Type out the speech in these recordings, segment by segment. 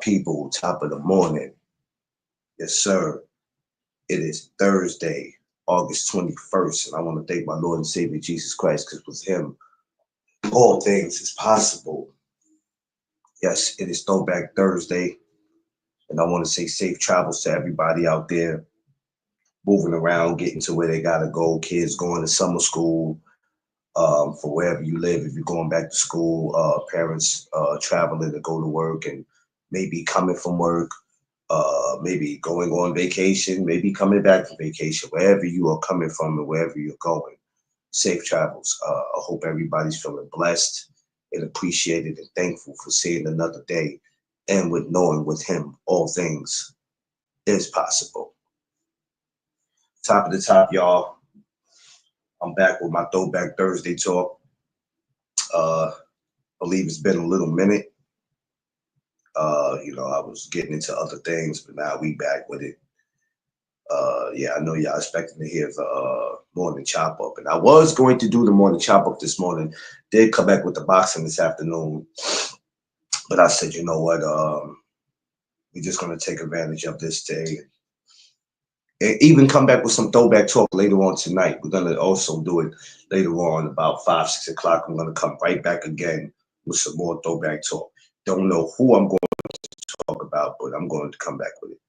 people, top of the morning. Yes, sir. It is Thursday, August 21st, and I want to thank my Lord and Savior Jesus Christ because with him, all things is possible. Yes, it is Throwback Thursday, and I want to say safe travels to everybody out there moving around, getting to where they got to go, kids going to summer school, for wherever you live, if you're going back to school, parents traveling to go to work and maybe coming from work, maybe going on vacation, maybe coming back from vacation, wherever you are coming from and wherever you're going. Safe travels. I hope everybody's feeling blessed and appreciated and thankful for seeing another day and with knowing with him all things is possible. Top of the top, y'all. I'm back with my Throwback Thursday talk. Believe it's been a little minute. I was getting into other things, but now we back with it. Yeah, I know y'all expecting to hear the morning chop up, and I was going to do the morning chop up this morning. Did come back with the boxing this afternoon, but I said, you know what? We're just gonna take advantage of this day, and even come back with some throwback talk later on tonight. We're gonna also do it later on about 5, 6 o'clock. I'm gonna come right back again with some more throwback talk. Don't know who I'm going to talk about, but I'm going to come back with it.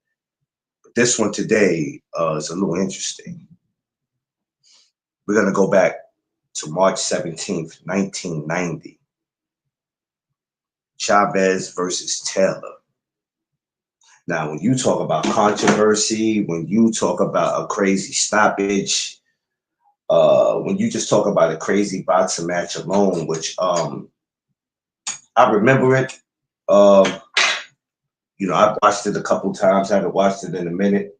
But this one today is a little interesting. We're going to go back to March 17th, 1990. Chavez versus Taylor. Now, when you talk about controversy, when you talk about a crazy stoppage, when you just talk about a crazy boxing match alone, which I remember it. I've watched it a couple times. I haven't watched it in a minute.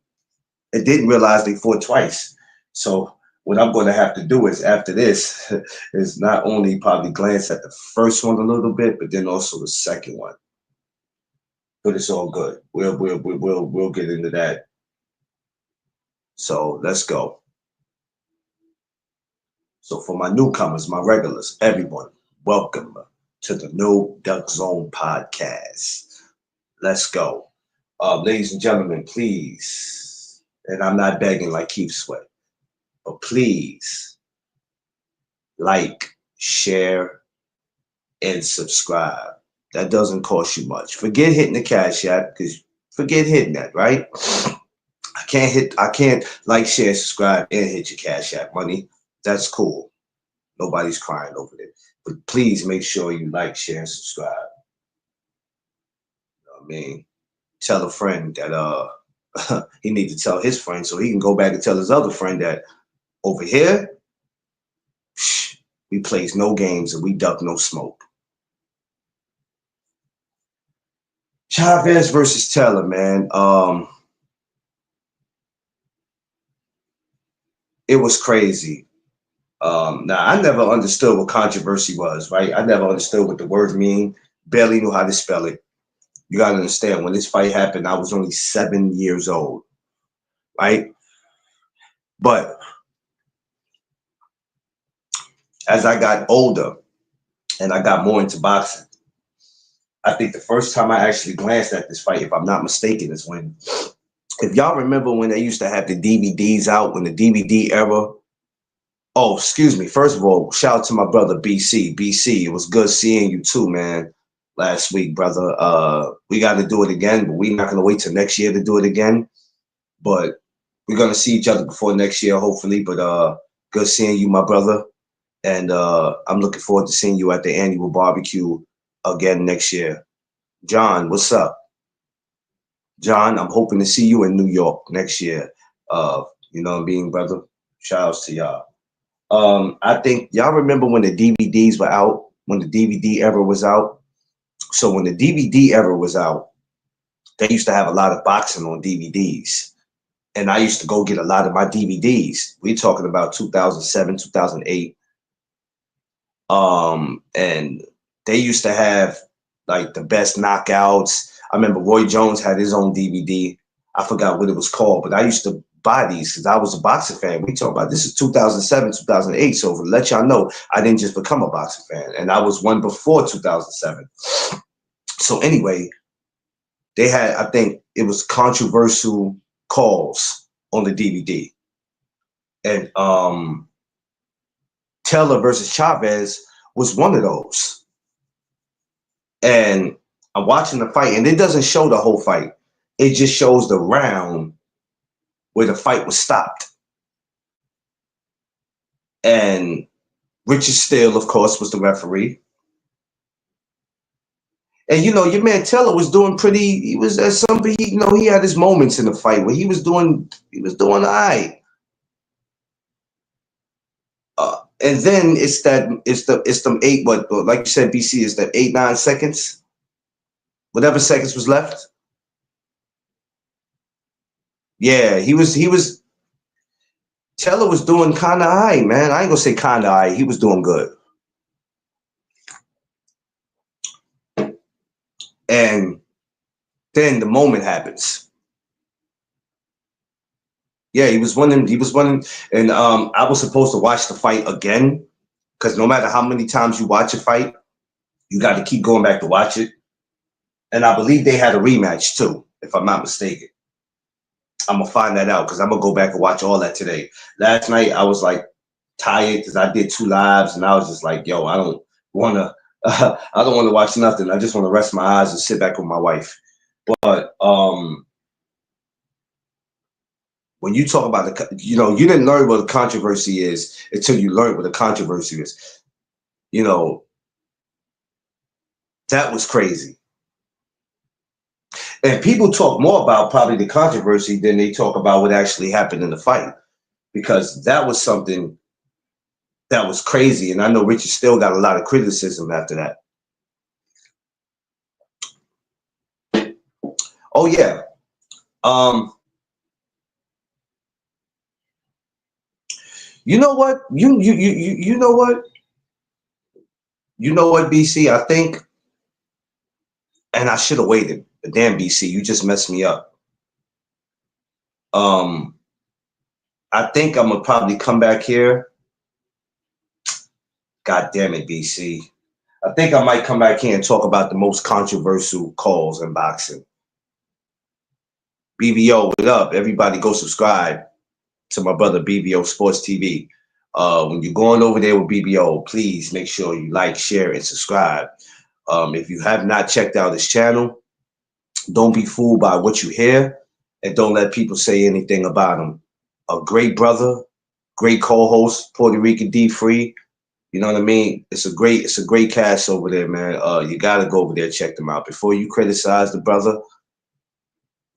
I didn't realize they fought twice. So what I'm going to have to do is after this is not only probably glance at the first one a little bit, but then also the second one. But it's all good. We'll get into that. So let's go. So for my newcomers, my regulars, everyone, welcome to the No Duck Zone podcast. Let's go. Ladies and gentlemen, please, and I'm not begging like Keith Sweat, but please like, share, and subscribe. That doesn't cost you much. Forget hitting the Cash App, because forget hitting that, right? I can't like, share, subscribe, and hit your Cash App money. That's cool. Nobody's crying over it. But please make sure you like, share, and subscribe. You know what I mean? Tell a friend that he needs to tell his friend so he can go back and tell his other friend that over here, we plays no games and we duck no smoke. Chavez versus Taylor, man. It was crazy. Now, I never understood what controversy was, right? I never understood what the words mean. Barely knew how to spell it. You got to understand, when this fight happened, I was only 7 years old, right? But as I got older and I got more into boxing, I think the first time I actually glanced at this fight, if I'm not mistaken, is when, if y'all remember when they used to have the DVDs out, when the DVD era. Oh, excuse me. First of all, shout out to my brother BC. BC, it was good seeing you too, man, last week, brother. We got to do it again, but we're not going to wait till next year to do it again. But we're going to see each other before next year, hopefully. But good seeing you, my brother. And I'm looking forward to seeing you at the annual barbecue again next year. John, what's up? John, I'm hoping to see you in New York next year. You know what I mean, brother? Shout outs to y'all. I think y'all remember when the DVDs were out, when the DVD era was out. So when the DVD era was out, they used to have a lot of boxing on DVDs. And I used to go get a lot of my DVDs. We're talking about 2007, 2008. And they used to have like the best knockouts. I remember Roy Jones had his own DVD. I forgot what it was called, but I used to buy these because I was a boxing fan. We talk about this is 2007, 2008. So to let y'all know, I didn't just become a boxing fan, and I was one before 2007. So anyway, they had, I think it was controversial calls on the DVD. And Taylor versus Chavez was one of those. And I'm watching the fight, and it doesn't show the whole fight. It just shows the round where the fight was stopped. And Richard Steele, of course, was the referee. And your man Taylor was doing pretty. He was at something. He had his moments in the fight where he was doing all right. And then it's them 8, what, like you said, BC, is that 8-9 seconds, whatever seconds was left. Yeah, he was. Taylor was doing kind of high, man. I ain't gonna say kind of high. He was doing good. And then the moment happens. Yeah, he was winning. And I was supposed to watch the fight again, because no matter how many times you watch a fight, you got to keep going back to watch it. And I believe they had a rematch too, if I'm not mistaken. I'm gonna find that out because I'm gonna go back and watch all that today. Last night I was like tired because I did 2 lives, and I was just like, yo, I don't want to watch nothing. I just want to rest my eyes and sit back with my wife. But when you talk about you didn't learn what the controversy is until you learned what the controversy is. That was crazy. And people talk more about probably the controversy than they talk about what actually happened in the fight, because that was something that was crazy. And I know Richard still got a lot of criticism after that. Oh yeah. You know what? You know what? You know what, BC? I think, and I should have waited. But damn, BC, you just messed me up. I think I'm gonna probably come back here. God damn it, BC. I think I might come back here and talk about the most controversial calls in boxing. BBO, what up? Everybody go subscribe to my brother BBO Sports TV. When you're going over there with BBO, please make sure you like, share, and subscribe. If you have not checked out his channel, don't be fooled by what you hear, and don't let people say anything about him. A great brother, great co-host, Puerto Rican D Free. You know what I mean? It's a great cast over there, man. You gotta go over there and check them out. Before you criticize the brother,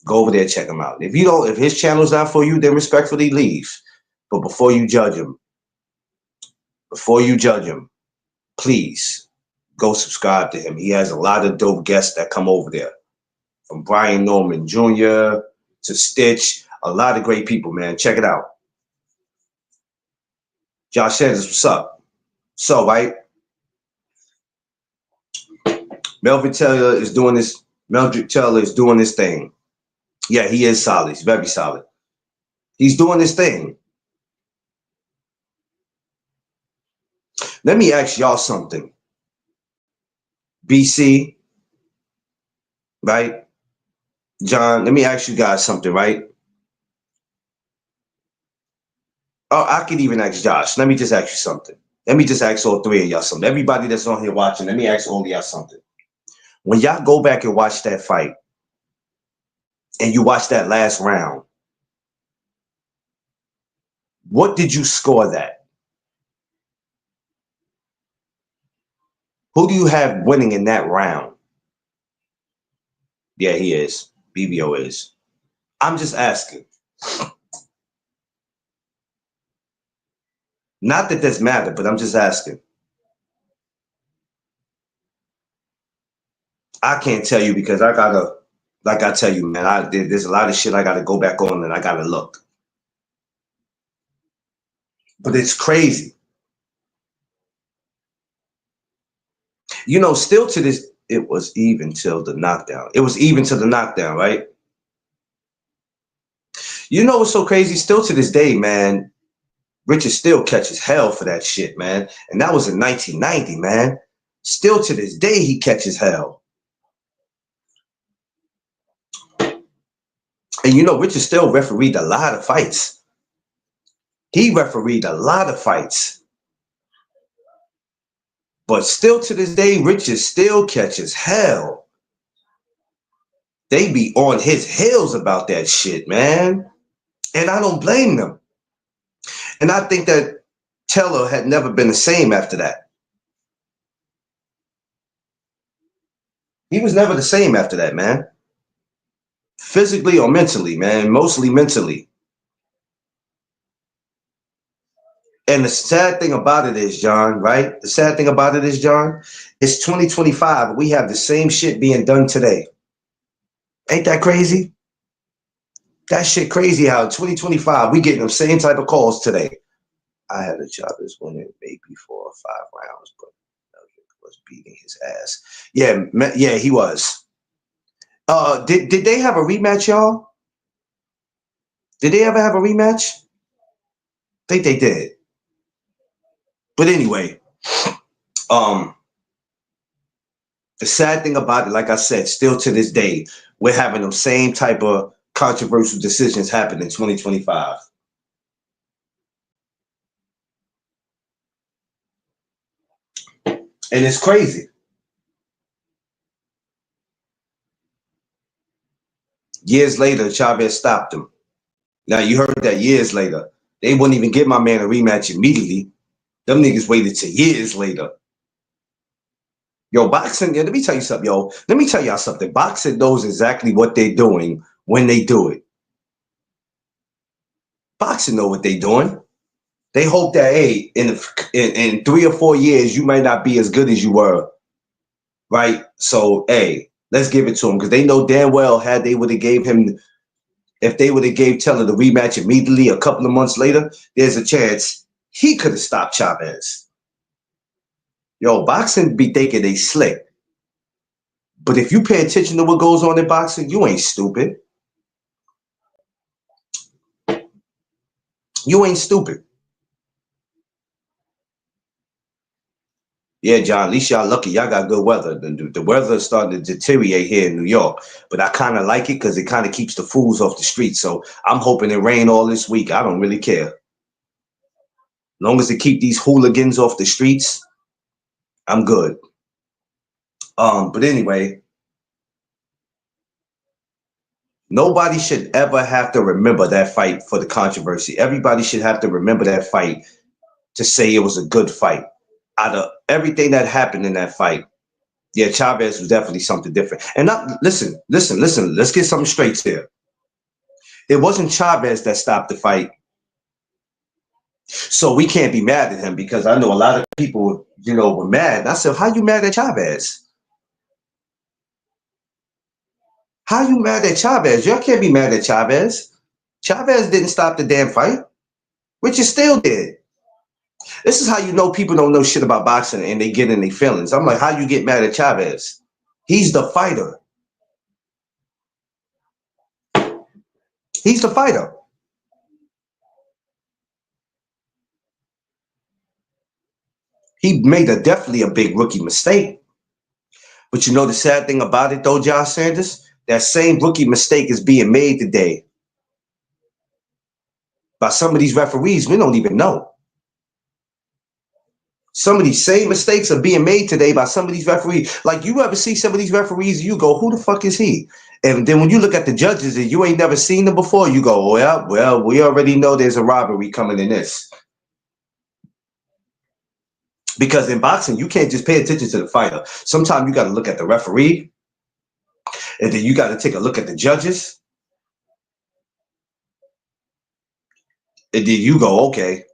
go over there and check him out. If his channel's not for you, then respectfully leave. But before you judge him, please go subscribe to him. He has a lot of dope guests that come over there. From Brian Norman Jr. to Stitch, a lot of great people, man. Check it out. Josh Sanders, what's up? So, right? Melvin Taylor is doing this. Meldrick Taylor is doing this thing. Yeah, he is solid. He's very solid. He's doing this thing. Let me ask y'all something. BC, right? John, let me ask you guys something, right? Oh, I could even ask Josh. Let me just ask you something. Let me just ask all 3 of y'all something. Everybody that's on here watching, let me ask all of y'all something. When y'all go back and watch that fight, and you watch that last round, what did you score that? Who do you have winning in that round? Yeah, he is. BBO is. I'm just asking. Not that this matter, but I'm just asking. I can't tell you because I gotta, like I tell you, man, there's a lot of shit I gotta go back on and I gotta look. But it's crazy. Still to this, it was even till the knockdown. It was even to the knockdown, right? You know what's so crazy? Still to this day, man, Richard still catches hell for that shit, man. And that was in 1990, man. Still to this day, he catches hell. And you know, Richard still refereed a lot of fights. He refereed a lot of fights. But still to this day, Richard still catches hell. They be on his heels about that shit, man. And I don't blame them. And I think that Taylor had never been the same after that. He was never the same after that, man. Physically or mentally, man. Mostly mentally. And the sad thing about it is, John, right? The sad thing about it is, John, it's 2025. We have the same shit being done today. Ain't that crazy? That shit crazy how in 2025 we getting the same type of calls today. I had a Chavez winning maybe 4 or 5 rounds, but was beating his ass. Yeah, he was. Did they have a rematch, y'all? Did they ever have a rematch? I think they did. But anyway, the sad thing about it, like I said, still to this day, we're having the same type of controversial decisions happen in 2025. And it's crazy. Years later, Chavez stopped him. Now, you heard that years later. They wouldn't even give my man a rematch immediately. Them niggas waited till years later. Yo, boxing, let me tell you something, yo. Let me tell y'all something. Boxing knows exactly what they're doing when they do it. Boxing know what they're doing. They hope that, hey, in 3 or 4 years, you might not be as good as you were, right? So, hey, let's give it to him because they know damn well had they would have gave him, if they would have gave Teller the rematch immediately a couple of months later, there's a chance he could have stopped Chavez. Yo, boxing be thinking they slick. But if you pay attention to what goes on in boxing, you ain't stupid. You ain't stupid. Yeah, John, at least y'all lucky. Y'all got good weather. The weather is starting to deteriorate here in New York. But I kind of like it because it kind of keeps the fools off the streets. So I'm hoping it rain all this week. I don't really care. As long as it keep these hooligans off the streets, I'm good. But anyway, nobody should ever have to remember that fight for the controversy. Everybody should have to remember that fight to say it was a good fight. Out of everything that happened in that fight, yeah, Chavez was definitely something different. And not listen. Let's get something straight here. It wasn't Chavez that stopped the fight, so we can't be mad at him because I know a lot of people, were mad. And I said, "How you mad at Chavez? How you mad at Chavez? Y'all can't be mad at Chavez. Chavez didn't stop the damn fight. Richard still did. This is how you know people don't know shit about boxing and they get in their feelings. I'm like, how you get mad at Chavez? He's the fighter. He's the fighter. He made definitely a big rookie mistake. But you know the sad thing about it though, Josh Sanders? That same rookie mistake is being made today by some of these referees we don't even know. Some of these same mistakes are being made today by some of these referees. Like you ever see some of these referees, you go, who the fuck is he? And then when you look at the judges and you ain't never seen them before, you go, well, we already know there's a robbery coming in this. Because in boxing, you can't just pay attention to the fighter. Sometimes you got to look at the referee, and then you got to take a look at the judges, and then you go, okay.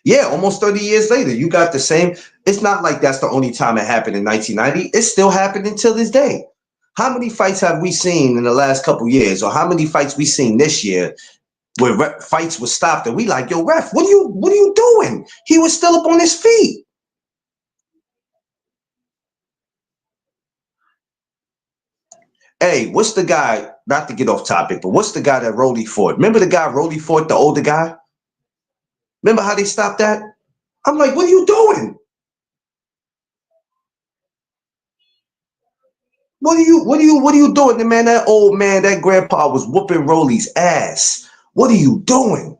Yeah, almost 30 years later, you got the same. It's not like that's the only time it happened in 1990. It's still happening till this day. How many fights have we seen in the last couple years, or how many fights we seen this year where fights were stopped and we like, yo, ref, what are you doing? He was still up on his feet. Hey, what's the guy, not to get off topic, but what's the guy that Rolly fought? Remember the guy Rolly fought, the older guy? Remember how they stopped that? I'm like, what are you doing? What are you doing, man? That old man, that grandpa was whooping Rolly's ass. What are you doing?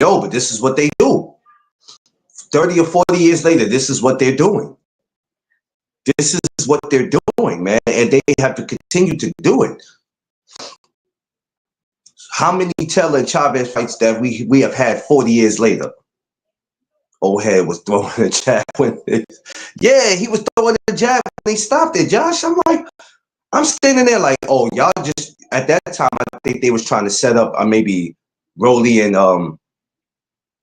Yo, but this is what they do. 30 or 40 years later, this is what they're doing. This is what they're doing, man, and they have to continue to do it. How many Taylor and Chavez fights that we have had 40 years later? Old head was throwing a jab yeah, he was throwing a jab when he stopped it, Josh. I'm like, I'm standing there like, oh, y'all just at that time I think they was trying to set up maybe Rolly and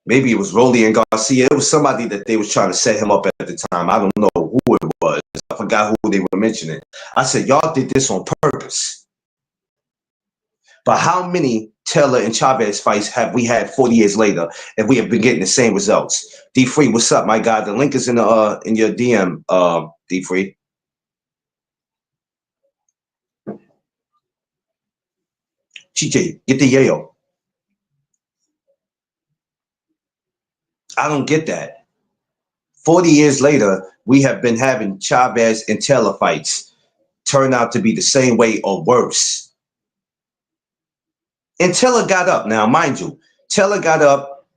maybe it was Rolly and Garcia. It was somebody that they was trying to set him up at the time. I don't know who it was. I forgot who they were mentioning. I said, y'all did this on purpose. But how many Taylor and Chavez fights have we had 40 years later, and we have been getting the same results? D Free, what's up, my guy? The link is in your DM, D Free. TJ, get the yayo. I don't get that. 40 years later, we have been having Chavez and Taylor fights turn out to be the same way or worse. And Taylor got up. Now, mind you, Taylor got up.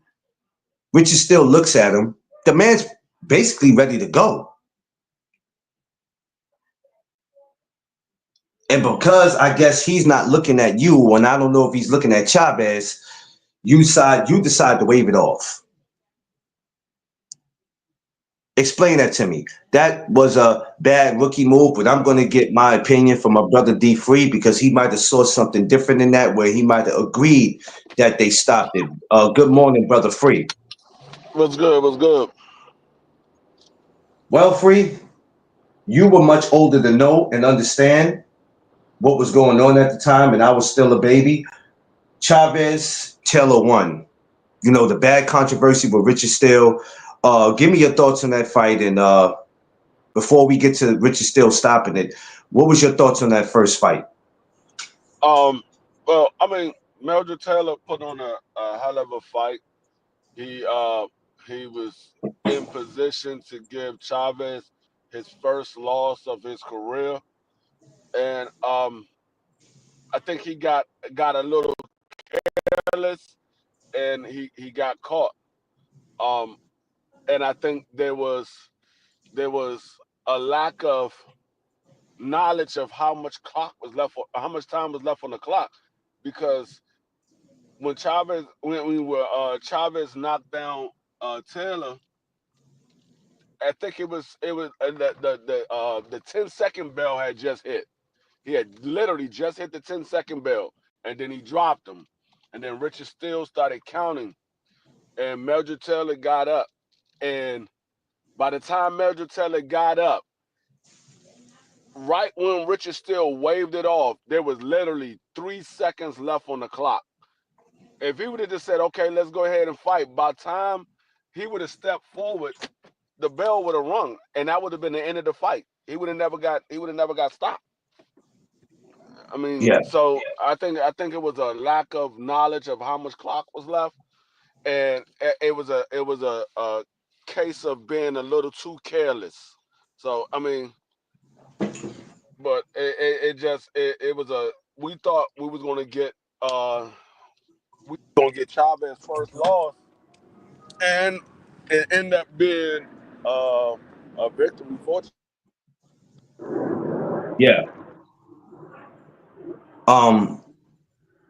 Richard still looks at him. The man's basically ready to go. And because I guess he's not looking at you, and I don't know if he's looking at Chavez, you decide to wave it off. Explain that to me. That was a bad rookie move, but I'm going to get my opinion from my brother D Free because he might have saw something different than that, where he might have agreed that they stopped it. Good morning, brother Free. What's good? What's good? Well, Free, you were much older to know and understand what was going on at the time, and I was still a baby. Chavez, Taylor won. You know, the bad controversy with Richard Steele. Give me your thoughts on that fight, and before we get to Richard Steele stopping it, what was your thoughts on that first fight? Um, well, I mean, Mildred Taylor put on a hell of a fight. He uh he was in position to give Chavez his first loss of his career, and I think he got a little careless, and he got caught. Um, and I think there was a lack of knowledge of how much time was left on the clock, because when Chavez knocked down Taylor, I think it was the 10-second bell had just hit. He had literally just hit the 10-second bell, and then he dropped him, and then Richard Steele started counting, and Mildred Taylor got up, and by the time Mildred Taylor got up, right when Richard Steele waved it off, there was literally 3 seconds left on the clock. If he would have just said, "Okay, let's go ahead and fight," by the time he would have stepped forward, the bell would have rung, and that would have been the end of the fight. He would have never got stopped. I mean, Yeah, so I think it was a lack of knowledge of how much clock was left, and it was a case of being a little too careless. So I mean, but it was a we thought uh we was gonna get Chavez first loss, and it ended up being uh, a victory for. yeah. Um,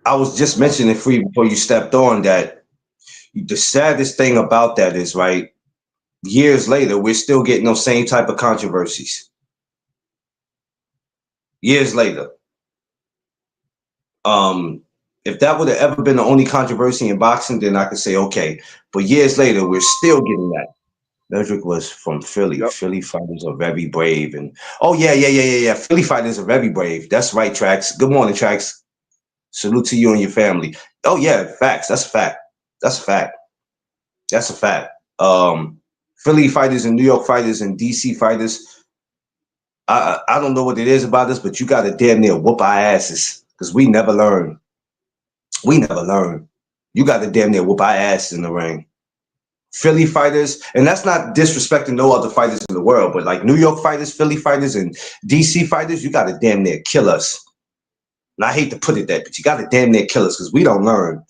I was just mentioning Free before you stepped on that. The saddest thing about that is, right, years later, we're still getting those same type of controversies. Years later. Um, if that would have ever been the only controversy in boxing, then I could say okay. But years later, we're still getting that. Medrick was from Philly. Yep. Philly fighters are very brave, and oh yeah. Philly fighters are very brave. That's right, Trax. Good morning, Trax. Salute to you and your family. Oh yeah, facts. That's a fact. That's a fact. That's a fact. Philly fighters and New York fighters and DC fighters. I don't know what it is about us, but you got to damn near whoop our asses because we never learn. We never learn. You got to damn near whoop our ass in the ring. Philly fighters, and that's not disrespecting no other fighters in the world, but like New York fighters, Philly fighters, and DC fighters, you got to damn near kill us. And I hate to put it that, but you got to damn near kill us because we don't learn.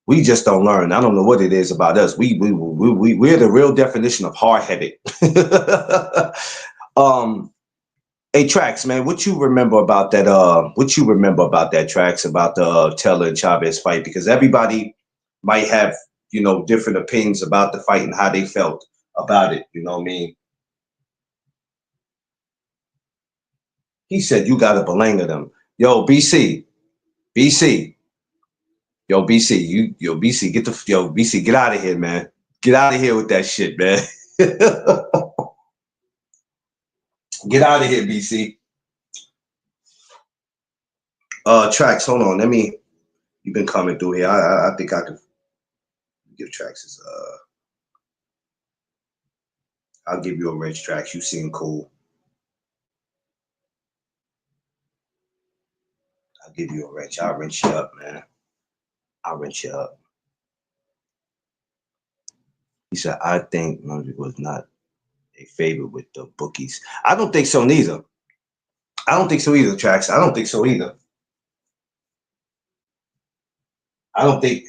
We just don't learn. I don't know what it is about us. We're the real definition of hard-headed. Hey, Trax, man, what you remember about that? What you remember about that, Trax, about the Taylor and Chavez fight? Because everybody might have, different opinions about the fight and how they felt about it. You know what I mean? He said you got to belanga them. Yo, BC, yo, BC, BC, get out of here, man. Get out of here with that shit, man. Get out of here, BC. Trax, hold on. You've been coming through here. I think I can give Trax his, I'll give you a wrench, Trax. You seem cool. I'll give you a wrench. I'll wrench you up, man. I'll wrench you up. He said, I think Murphy was not a favorite with the bookies. I don't think so neither. I don't think so either, Trax. I don't think so either. I don't think,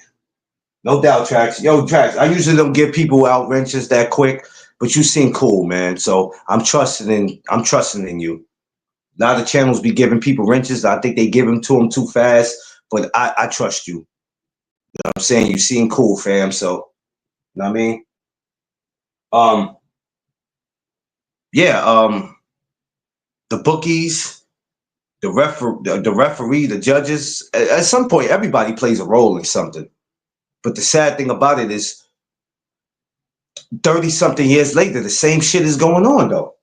no doubt, Trax. Yo, Trax, I usually don't give people out wrenches that quick, but you seem cool, man. So I'm trusting in you. A lot of channels be giving people wrenches. I think they give them to too fast, but I trust you. You know what I'm saying? You seem cool, fam. So, you know what I mean? Yeah, the bookies, the referee, the judges, at some point, everybody plays a role in something. But the sad thing about it is 30-something years later, the same shit is going on, though.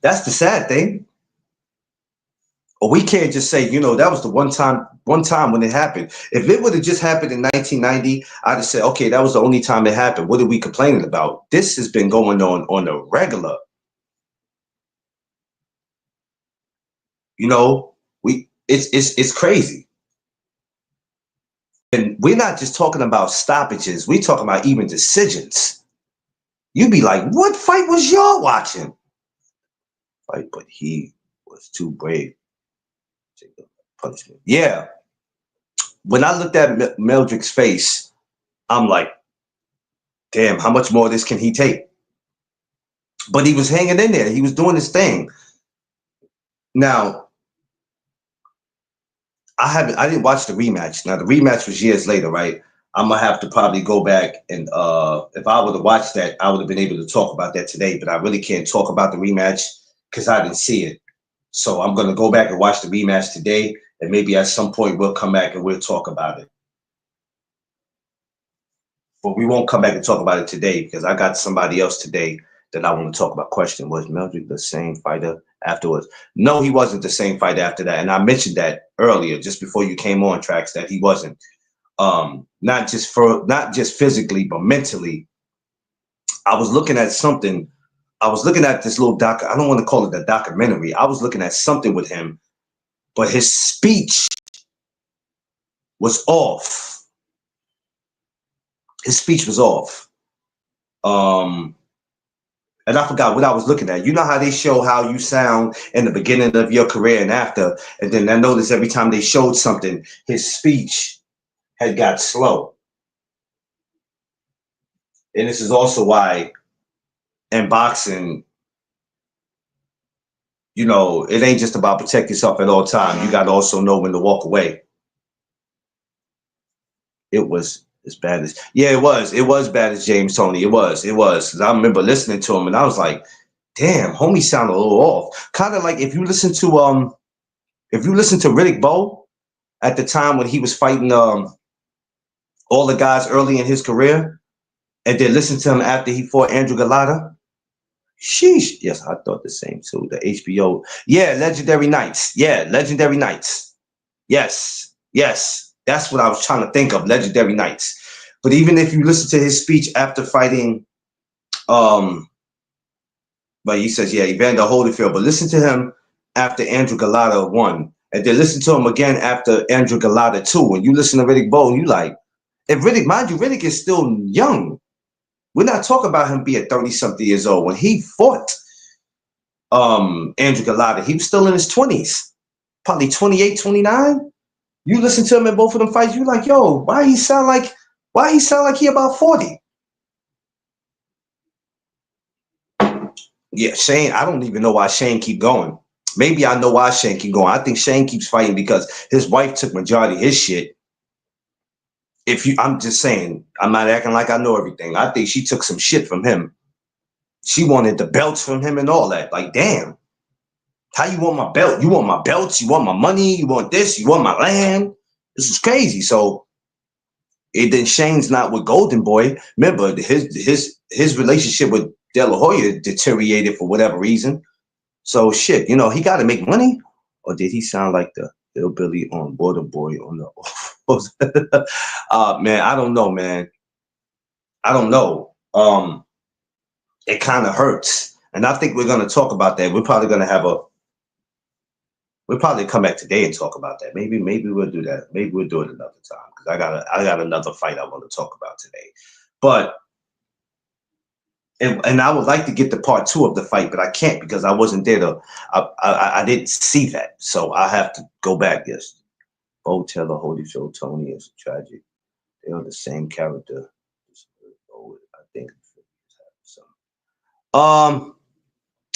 That's the sad thing. Or we can't just say, that was the one time when it happened. If it would have just happened in 1990, I'd have said, okay, that was the only time it happened. What are we complaining about? This has been going on a regular. It's crazy. And we're not just talking about stoppages. We're talking about even decisions. You'd be like, what fight was y'all watching? Fight, but he was too brave. Punishment. Yeah. When I looked at Meldrick's face, I'm like, damn, how much more of this can he take? But he was hanging in there. He was doing his thing. Now, I didn't watch the rematch. Now, the rematch was years later, right? I'm gonna have to probably go back and if I would have watched that, I would have been able to talk about that today. But I really can't talk about the rematch because I didn't see it. So I'm gonna go back and watch the rematch today, and maybe at some point we'll come back and we'll talk about it. But we won't come back and talk about it today because I got somebody else today that I want to talk about. Question: was Meldrick the same fighter afterwards? No, he wasn't the same fighter after that. And I mentioned that earlier, just before you came on, Trax, that he wasn't. Not just physically, but mentally. I was looking at something. I was looking at this little doc. I don't want to call it a documentary. I was looking at something with him, but his speech was off. His speech was off. And I forgot what I was looking at. You know how they show how you sound in the beginning of your career and after. And then I noticed every time they showed something, his speech had got slow. And this is also why in boxing, it ain't just about protect yourself at all times. You got to also know when to walk away. It was as bad as, it was bad as James Toney. It was. Because I remember listening to him and I was like, damn, homie sounded a little off. Kind of like if you listen to Riddick Bowe at the time when he was fighting all the guys early in his career, and then listen to him after he fought Andrew Galata. Sheesh. Yes, I thought the same too. The HBO. Yeah, Legendary Nights. Yeah, Legendary Nights. Yes. That's what I was trying to think of, Legendary Nights. But even if you listen to his speech after fighting, but he says, Evander Holyfield, but listen to him after Andrew Galata won. and then listen to him again after Andrew Galata too. When you listen to Riddick Bowe, you like, if Riddick, mind you, Riddick is still young. We're not talking about him being 30 something years old. When he fought Andrew Galata, he was still in his 20s, probably 28, 29. You listen to him in both of them fights, you like, yo, why he sound like he about 40? Yeah, Shane, I don't even know why Shane keep going. Maybe I know why Shane keep going. I think Shane keeps fighting because his wife took majority of his shit. I'm just saying, I'm not acting like I know everything. I think she took some shit from him. She wanted the belts from him and all that. Like, damn, how you want my belt? You want my belts? You want my money? You want this? You want my land? This is crazy. So then Shane's not with Golden Boy. Remember, his relationship with De La Hoya deteriorated for whatever reason. So shit, he got to make money. Or did he sound like the hillbilly on Water Boy on the? Man, I don't know, man. I don't know. It kind of hurts, and I think we're gonna talk about that. We're probably gonna we'll probably come back today and talk about that. Maybe we'll do that. Maybe we'll do it another time because I got another fight I want to talk about today. But and I would like to get the part 2 of the fight, but I can't because I wasn't there to. I didn't see that, so I have to go back. Yes, Bo Taylor, Holy Show, Tony is tragic. They are the same character. I think.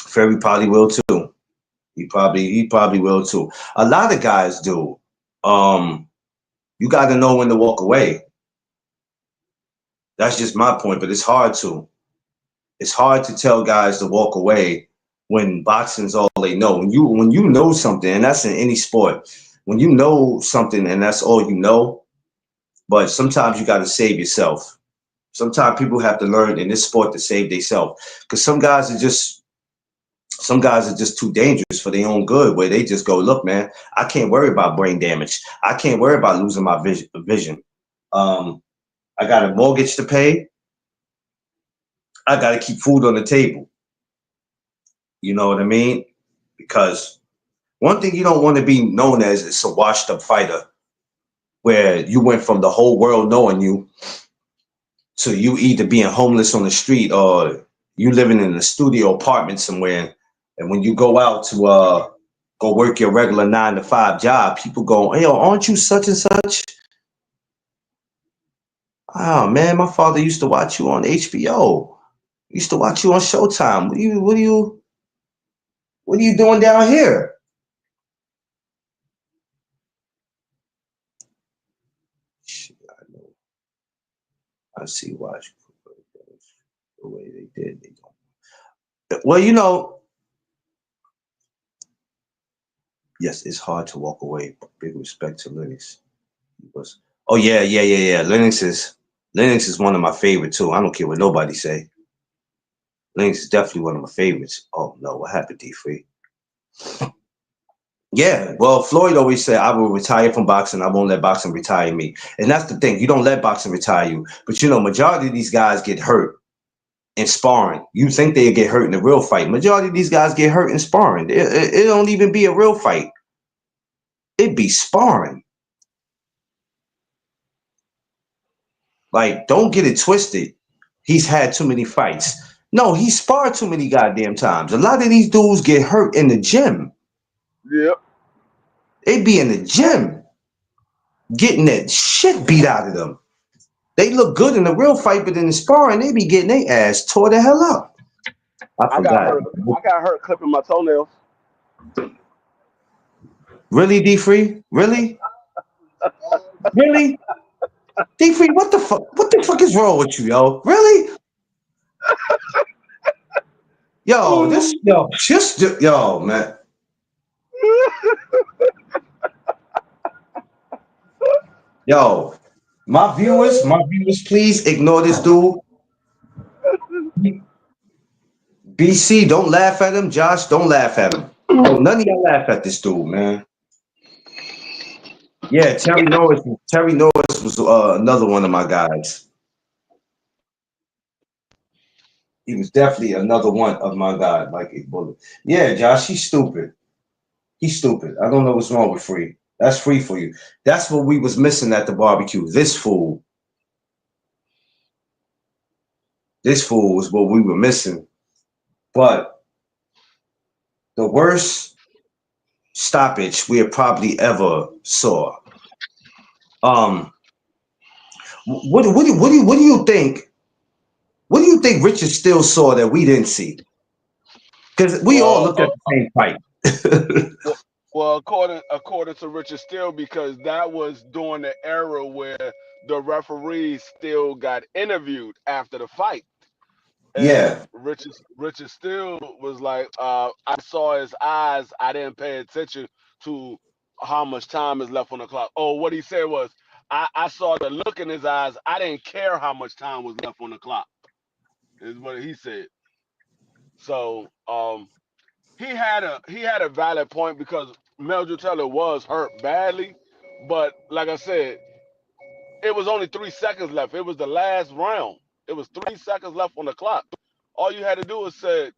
Ferry probably will too. He probably will too. A lot of guys do. You got to know when to walk away. That's just my point, but it's hard to. It's hard to tell guys to walk away when boxing's all they know. When you know something, and that's in any sport, when you know something and that's all you know, but sometimes you got to save yourself. Sometimes people have to learn in this sport to save themselves because some guys are just too dangerous for their own good, where they just go, look, man, I can't worry about brain damage. I can't worry about losing my vision. I got a mortgage to pay. I got to keep food on the table. You know what I mean? Because one thing you don't want to be known as is a washed up fighter, where you went from the whole world knowing you to you either being homeless on the street or you living in a studio apartment somewhere. And when you go out to go work your regular 9 to 5 job, people go, hey, yo, aren't you such and such? Oh man, my father used to watch you on HBO. Used to watch you on Showtime. What are you doing down here? Shit, I know. I see why the way they did. They don't. Well, yes, it's hard to walk away. Big respect to Linux. Was, oh yeah. Linux is one of my favorite too. I don't care what nobody say. Linux is definitely one of my favorites. Oh no, what happened, D3? Yeah, well, Floyd always said, I will retire from boxing. I won't let boxing retire me. And that's the thing. You don't let boxing retire you. But majority of these guys get hurt in sparring. You think they get hurt in a real fight. Majority of these guys get hurt in sparring. It don't even be a real fight. It be sparring. Like, don't get it twisted. He's had too many fights. No, he sparred too many goddamn times. A lot of these dudes get hurt in the gym. Yep. They be in the gym getting that shit beat out of them. They look good in the real fight, but in the sparring, they be getting their ass tore the hell up. I I got forgot. hurt. I got hurt clipping my toenails. Really, D3? Really? Really? D3, what the fuck? What the fuck is wrong with you, yo? Really? Yo, man. Yo, my viewers, please ignore this dude. BC, don't laugh at him. Josh, don't laugh at him. Don't none of y'all laugh at this dude, man. Yeah, Terry Norris. Terry Norris was another one of my guys. He was definitely another one of my guys, like a bullet. Yeah, Josh, he's stupid. He's stupid. I don't know what's wrong with Free. That's Free for you. That's what we was missing at the barbecue. This fool was what we were missing. But the worst stoppage we have probably ever saw. Um, what do you think? What do you think Richard still saw that we didn't see? Because we all Well, looked at the same fight. well, well, according to Richard Steele, because that was during the era where the referees still got interviewed after the fight. And Yeah, Richard Steele was like, I saw his eyes. I didn't pay attention to how much time is left on the clock. Oh, what he said was, I saw the look in his eyes. I didn't care how much time was left on the clock. Is what he said. So he had a valid point because Meldrew Taylor was hurt badly, but like I said, it was only 3 seconds left. It was the last round. It was 3 seconds left on the clock. All you had to do was say,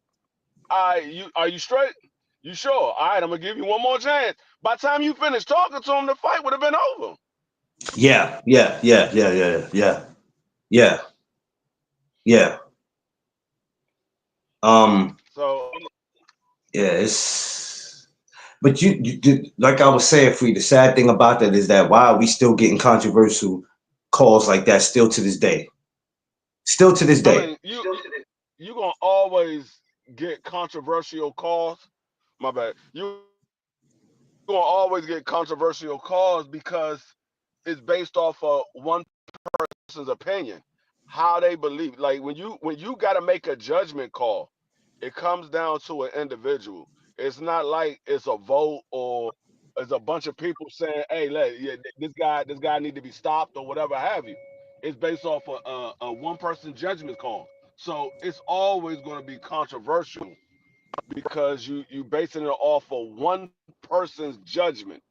are you straight? You sure? All right, I'm gonna give you one more chance. By the time you finish talking to him, the fight would have been over. yeah, yeah. Um, So yeah, it's. But like I was saying, Free. The sad thing about that is that why are we still getting controversial calls like that still to this day? Still to this I day. mean, you gonna always get controversial calls. My bad. You gonna always get controversial calls because it's based off of one person's opinion, how they believe. Like when you got to make a judgment call, it comes down to an individual. It's not like it's a vote or it's a bunch of people saying, "Hey, yeah, this guy need to be stopped" or whatever have you. It's based off a one person judgment call. So it's always going to be controversial because you basing it off of one person's judgment.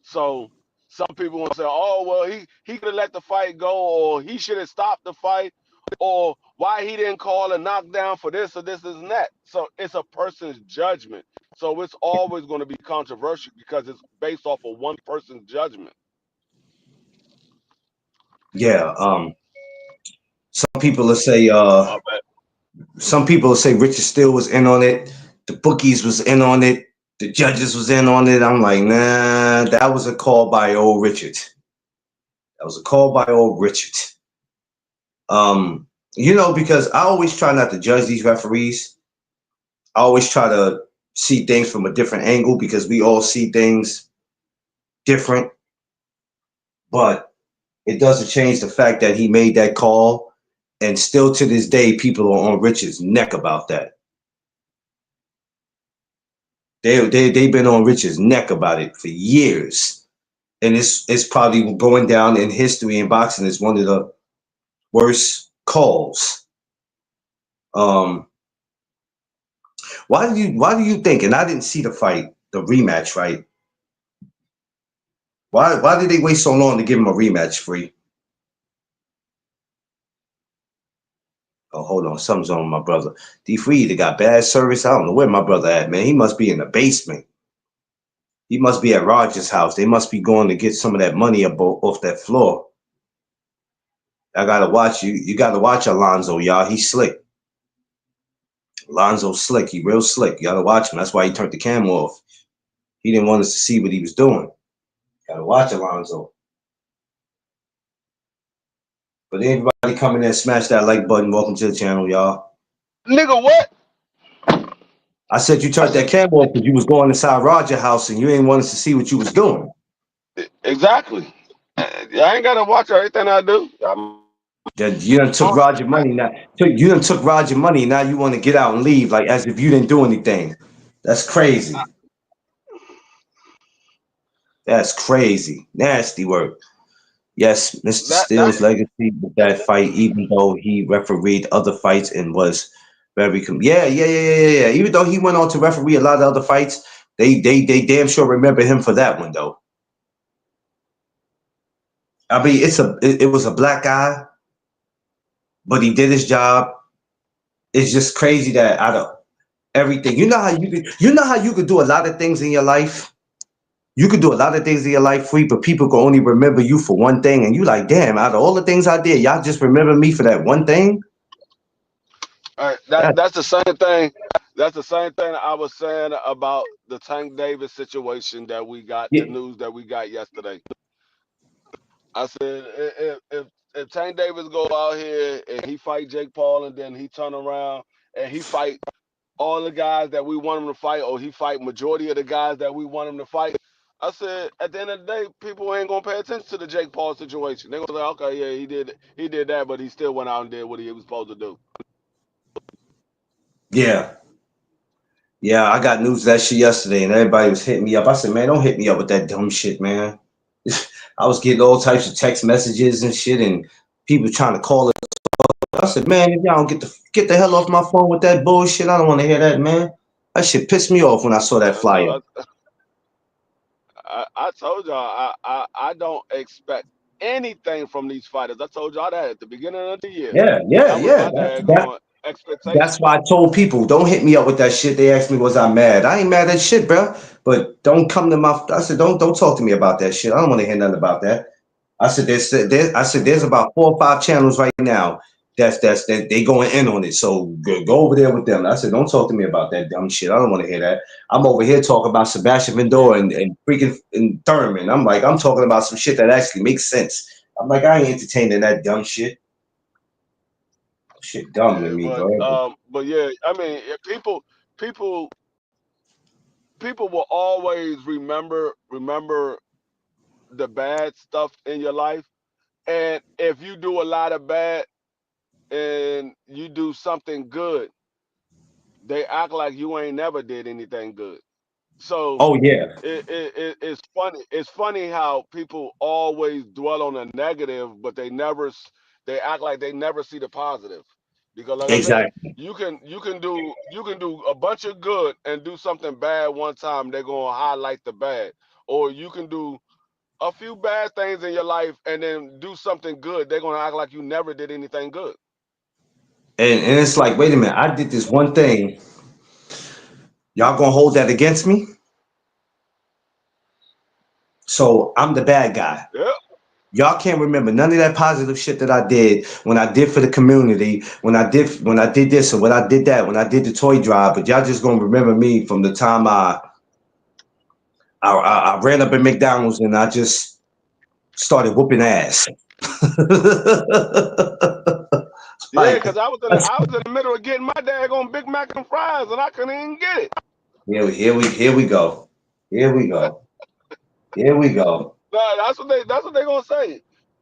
So some people want to say, "Oh, well, he could have let the fight go, or he should have stopped the fight, or why he didn't call a knockdown for this or this and that." So it's a person's judgment. So it's always going to be controversial because it's based off of one person's judgment. Yeah. Some people will say. My bad. Some people will say Richard Steele was in on it. The bookies was in on it. The judges was in on it. I'm like, nah, that was a call by old Richard. That was a call by old Richard. Because I always try not to judge these referees. I always try to see things from a different angle because we all see things different. But it doesn't change the fact that he made that call, and still to this day, people are on Richard's neck about that. They've been on Richard's neck about it for years, and it's probably going down in history in boxing as one of the worst calls. Um, why do you think? And I didn't see the fight, the rematch, right? Why did they wait so long to give him a rematch? Free? Oh, hold on, something's on with my brother. D Free either got bad service. I don't know where my brother at, man. He must be in the basement. He must be at Roger's house. They must be going to get some of that money up off that floor. I gotta watch you. You gotta watch Alonzo, y'all. He's slick. Alonzo's slick. He real slick. You gotta watch him. That's why he turned the camera off. He didn't want us to see what he was doing. Gotta watch Alonzo. But anybody coming in, smash that like button. Welcome to the channel, y'all. Nigga, what? I said you I turned said that camera off because you was going inside Roger's house and you didn't want us to see what you was doing. exactly. I ain't gotta watch everything I do. I'm That you done took Roger money now. You done took Roger money. Now you want to get out and leave like as if you didn't do anything. That's crazy. That's crazy. Nasty work. Yes, Mr. that Steele's legacy with that fight, even though he refereed other fights and was very yeah. Even though he went on to referee a lot of other fights, they damn sure remember him for that one though. I mean, it was a black guy, but he did his job. It's just crazy that out of everything. You know how you could do a lot of things in your life. You could do a lot of things in your life free, but people can only remember you for one thing, and you like, damn, out of all the things I did, y'all just remember me for that one thing. All right, That, that's the same thing. That's the same thing I was saying about the Tank Davis situation that we got, the yeah, news that we got yesterday. I said if Tank Davis go out here and he fight Jake Paul and then he turn around and he fight all the guys that we want him to fight, or he fight majority of the guys that we want him to fight. I said at the end of the day, people ain't gonna pay attention to the Jake Paul situation. They're gonna say, okay, yeah, he did that, but he still went out and did what he was supposed to do. yeah, yeah. I got news of that shit yesterday, and everybody was hitting me up. I said, man, don't hit me up with that dumb shit, man. I was getting all types of text messages and shit, and people trying to call it. I said, man, if y'all don't get the hell off my phone with that bullshit, I don't want to hear that, man. That shit pissed me off when I saw that Yeah, flyer. no, I told y'all I don't expect anything from these fighters. I told y'all that at the beginning of the year. Yeah, yeah, That was yeah. my daggone That's expectation. why I told people, don't hit me up with that shit. They asked me, was I mad? I ain't mad at shit, bro. But don't come to my. I said, don't talk to me about that shit. I don't want to hear nothing about that. I said there's about 4 or 5 channels right now that they going in on it. So go over there with them. I said, don't talk to me about that dumb shit. I don't want to hear that. I'm over here talking about Sebastian Yeah, Vendor and freaking and Thurman. I'm talking about some shit that actually makes sense. I'm like, I ain't entertaining that dumb shit. Shit dumb to yeah, me, bro. but yeah, I mean, people, people will always remember the bad stuff in your life, and if you do a lot of bad and you do something good, they act like you ain't never did anything good. So Oh yeah, it's funny. It's funny how people always dwell on the negative, but they act like they never see the positive. Because like I said, exactly. you can do a bunch of good and do something bad one time. They're gonna highlight the bad, or you can do a few bad things in your life and then do something good. They're gonna act like you never did anything good. And it's like, wait a minute, I did this one thing. Y'all gonna hold that against me? So I'm the bad guy. Yeah, Y'all can't remember none of that positive shit that I did when I did for the community, when I did this or when I did that, when I did the toy drive. But y'all just gonna remember me from the time I ran up at McDonald's and I just started whooping ass. yeah. Like Because I was in the middle of getting my daggone Big Mac and fries and I couldn't even get it. here we go. Here we go. Here we go. Nah, that's what they gonna say.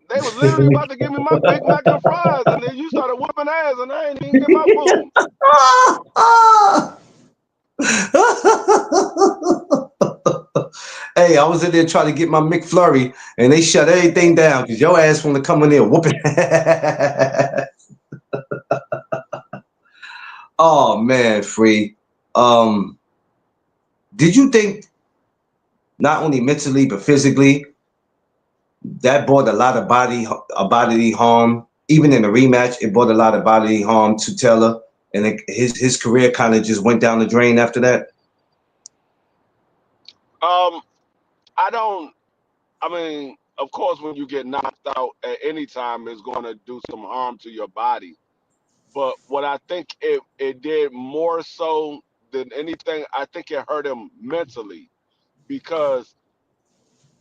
They was literally about to give me my Big Mac and fries, and then you started whooping ass, and I ain't even get my food. Hey, I was in there trying to get my McFlurry, and they shut everything down because your ass want to come in there whooping. Oh man, free. Um, did you think not only mentally but physically that brought a bodily harm? Even in the rematch, it brought a lot of bodily harm to Taylor, and his career kind of just went down the drain after that. Um, I don't. I mean, of course, when you get knocked out at any time, it's gonna do some harm to your body. But what I think it did more so than anything, I think it hurt him mentally because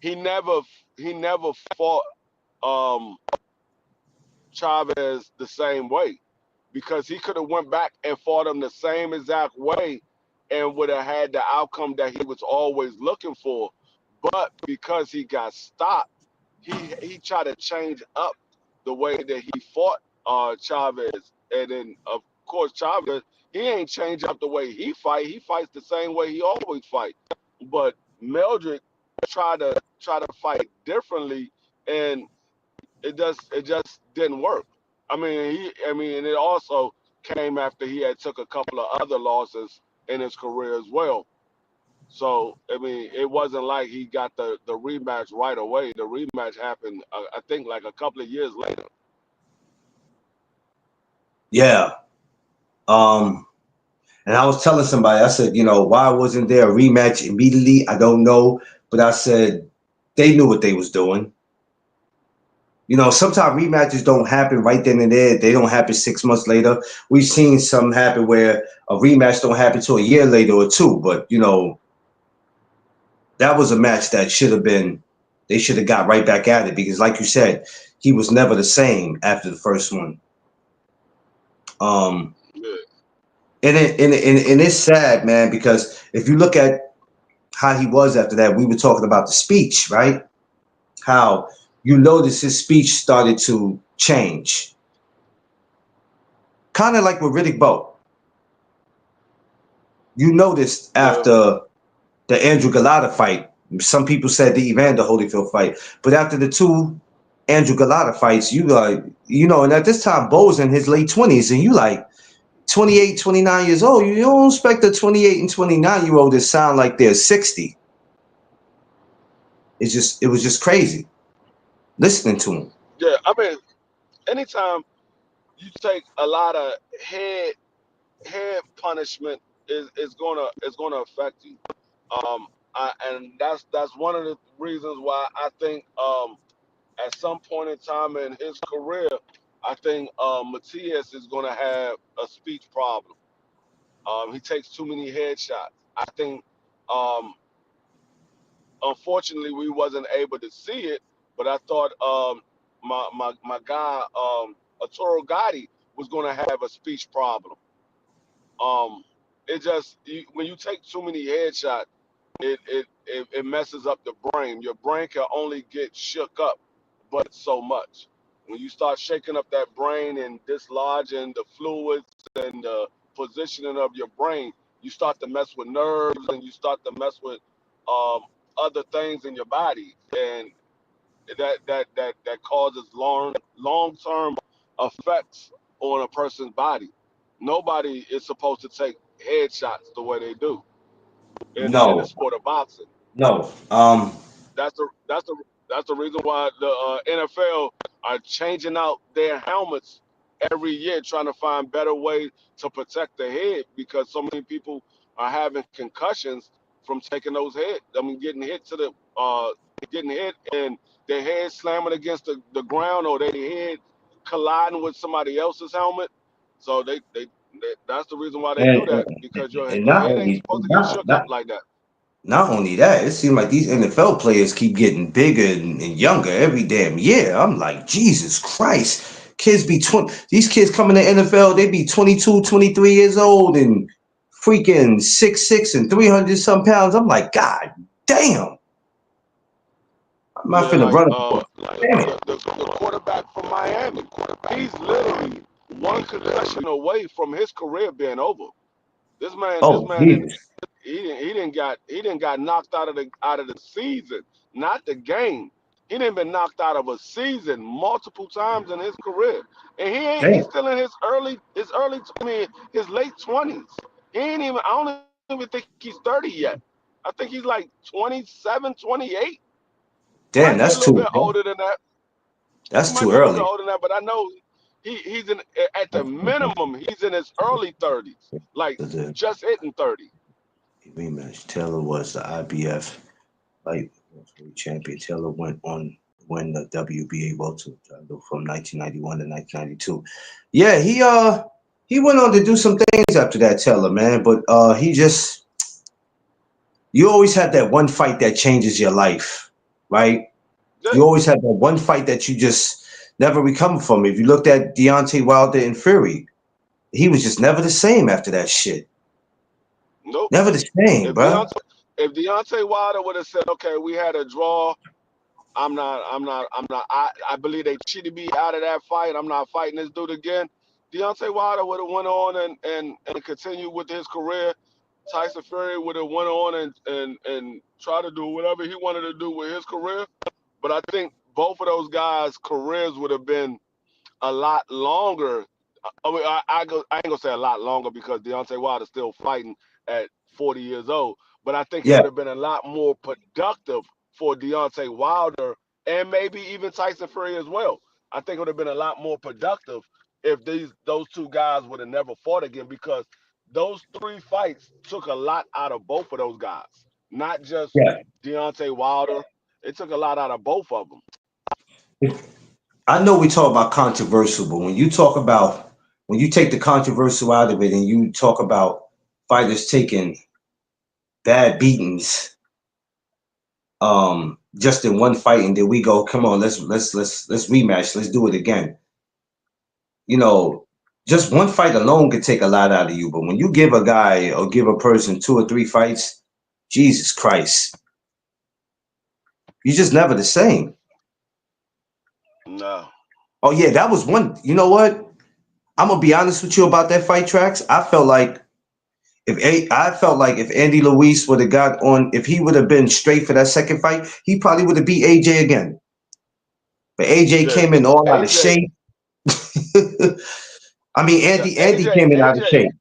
he never he never fought um Chavez the same way because he could have went back and fought him the same exact way and would have had the outcome that he was always looking for. But because he got stopped, he tried to change up the way that he fought Chavez, and then of course Chavez he ain't changed up the way he fight. He fights the same way he always fight. But Meldrick tried to fight differently, and it just didn't work. I mean, and it also came after he had took a couple of other losses in his career as well. So I mean, it wasn't like he got the rematch right away. The rematch happened, I think, like a couple of years later. Yeah. Um, And I was telling somebody, I said, why wasn't there a rematch immediately? I don't know, but I said they knew what they was doing. Sometimes rematches don't happen right then and there. They don't happen 6 months later. We've seen some happen where a rematch don't happen till a year later or two. But that was a match that should have been. They should have got right back at it because, like you said, he was never the same after the first one. Um, Yeah, and it's sad, man, because if you look at how he was after that, we were talking about the speech, right? How you notice his speech started to change, kind of like with Riddick Bowe. You noticed yeah, after the Andrew Galata fight, some people said the Evander Holyfield fight, but after the two Andrew Galata fights, you like, and at this time, Bo's in his late 20s, and you like 28, 29 years old. You don't expect a 28 and 29-year-old to sound like they're 60. It was just crazy listening to him. yeah. I mean, anytime you take a lot of head punishment is gonna affect you. And that's one of the reasons why I think at some point in time in his career, I think Matias is gonna have a speech problem. He takes too many headshots. I think um, unfortunately we wasn't able to see it, but I thought my guy Arturo Gotti was gonna have a speech problem. Um, it just when you take too many headshots, it messes up the brain. Your brain can only get shook up, but so much. When you start shaking up that brain and dislodging the fluids and the positioning of your brain, you start to mess with nerves and you start to mess with um, other things in your body, and that causes long term effects on a person's body. Nobody is supposed to take headshots the way they do in the No, sport of boxing. no. That's the reason why the NFL are changing out their helmets every year, trying to find better ways to protect the head because so many people are having concussions from taking those hits. I mean, getting hit and their head slamming against the ground or their head colliding with somebody else's helmet. So that's the reason why they And, do that because and your not head ain't only supposed to get shook up like that. not only that, it seems like these NFL players keep getting bigger and younger every damn year. I'm like, Jesus Christ. These kids coming to NFL, they be 22, 23 years old and freaking 6'6" and 300 some pounds. I'm like, God damn. I'm not Yeah, finna like run up. Damn it. the quarterback from Miami. He's literally one concussion away from his career being over. This Oh, man, Jesus. he didn't got knocked out of the season, not the game. He didn't been knocked out of a season multiple times in his career, and he's Damn. still in his late 20s. He ain't even. I don't even think he's 30 yet. I think he's like 27, 28. He might Damn, be a little bit older than that. He that's might too be a little bit early. older than that, but I know he's in at the minimum he's in his early 30s, like The just hitting 30. rematch. Taylor was the IBF light heavyweight champion. Taylor went on to win the WBA welterweight title from 1991 to 1992. Yeah, he went on to do some things after that, Taylor, man. But he just you always have that one fight that changes your life, right? Yeah, You always have that one fight that you just never recover from. If you looked at Deontay Wilder and Fury, he was just never the same after that shit. nope. Never the same, If bro. Deontay Wilder would have said, okay, we had a draw. I believe they cheated me out of that fight. I'm not fighting this dude again. Deontay Wilder would have went on and continued with his career. Tyson Fury would have went on and tried to do whatever he wanted to do with his career. But I think both of those guys' careers would have been a lot longer. I mean, I ain't gonna say a lot longer because Deontay Wilder's still fighting at 40 years old. But I think it Yeah, would have been a lot more productive for Deontay Wilder and maybe even Tyson Fury as well. I think it would have been a lot more productive if those two guys would have never fought again because those three fights took a lot out of both of those guys, not just Yeah. Deontay Wilder. It took a lot out of both of them. I know we talk about controversial, but when you take the controversial out of it and you talk about fighters taking bad beatings, just in one fight, and then we go, come on, let's rematch, let's do it again. You know, just one fight alone could take a lot out of you, but when you give a guy or give a person two or three fights, Jesus Christ, you're just never the same. No. Oh yeah, that was one. You know what? I'm gonna be honest with you about that fight tracks. I felt like if Andy Luis would have got on, if he would have been straight for that second fight, he probably would have beat AJ again. But AJ Yeah. came in all out of AJ, shape. I mean, yeah, Andy came in out of shape.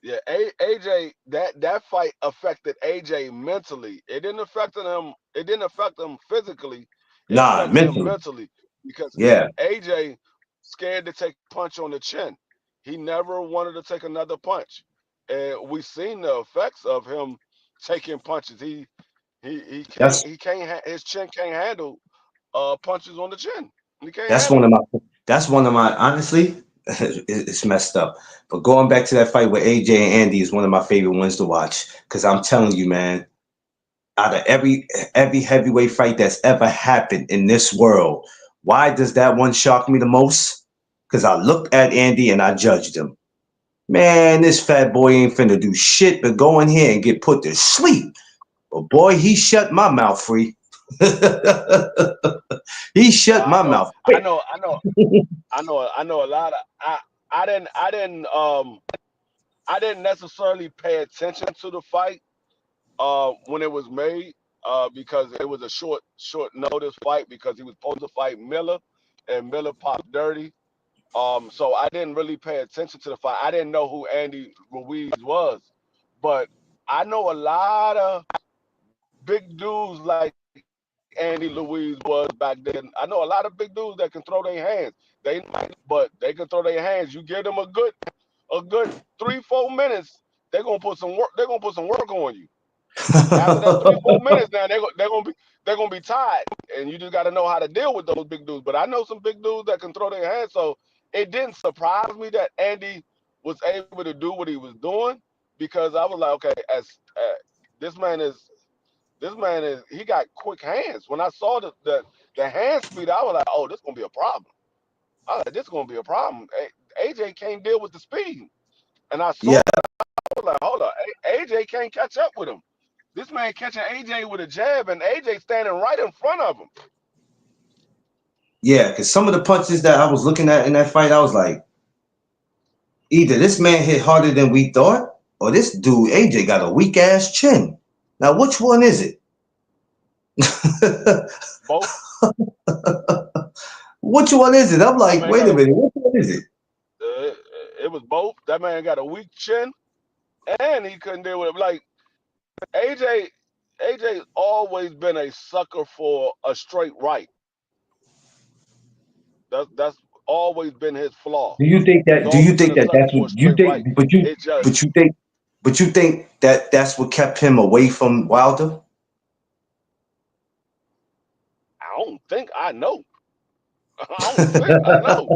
Yeah, AJ, that fight affected AJ mentally. It didn't affect him. It didn't affect him physically. It Nah, affected him mentally. mentally because Yeah, AJ scared to take a punch on the chin. He never wanted to take another punch, and we seen the effects of him taking punches. that's He can't his chin can't handle punches on the chin. He can't that's one handle of it. my honestly, it's messed up. But going back to that fight with AJ and Andy is one of my favorite ones to watch. Cause I'm telling you, man, out of every heavyweight fight that's ever happened in this world, why does that one shock me the most? Because I looked at Andy and I judged him. Man, this fat boy ain't finna do shit but go in here and get put to sleep. But boy, he shut my mouth free. He shut I my know, mouth quick. I know a lot of I I didn't necessarily pay attention to the fight when it was made because it was a short notice fight because he was supposed to fight Miller and Miller popped dirty. So I didn't really pay attention to the fight. I didn't know who Andy Ruiz was, but I know a lot of big dudes like Andy Louise was back then. I know a lot of big dudes that can throw their hands. But they can throw their hands. You give them a good 3-4 minutes, they're gonna put some work on you. After that 3-4 minutes, now they're gonna be tired, and you just got to know how to deal with those big dudes. But I know some big dudes that can throw their hands, so it didn't surprise me that Andy was able to do what he was doing because I was like, okay, as this man is he got quick hands. When I saw the hand speed, I was like, oh, this gonna be a problem. I was like, this gonna be a problem. AJ can't deal with the speed, and I saw Yeah, it. I was like, hold on, AJ can't catch up with him. This man catching AJ with a jab, and AJ standing right in front of him. yeah, because some of the punches that I was looking at in that fight, I was like, either this man hit harder than we thought, or this dude AJ got a weak ass chin. Now, which one is it? Both. Which one is it? I'm That like, man wait got a a. minute, which one is it? Uh, it was both. That man got a weak chin, and he couldn't deal with it. Like AJ, AJ always been a sucker for a straight right. That's always been his flaw. Do you think He's that? Do you always been think a that sucker that's for what a you straight right. think? It just But you think that that's what kept him away from Wilder? I don't think I know. I don't think I know.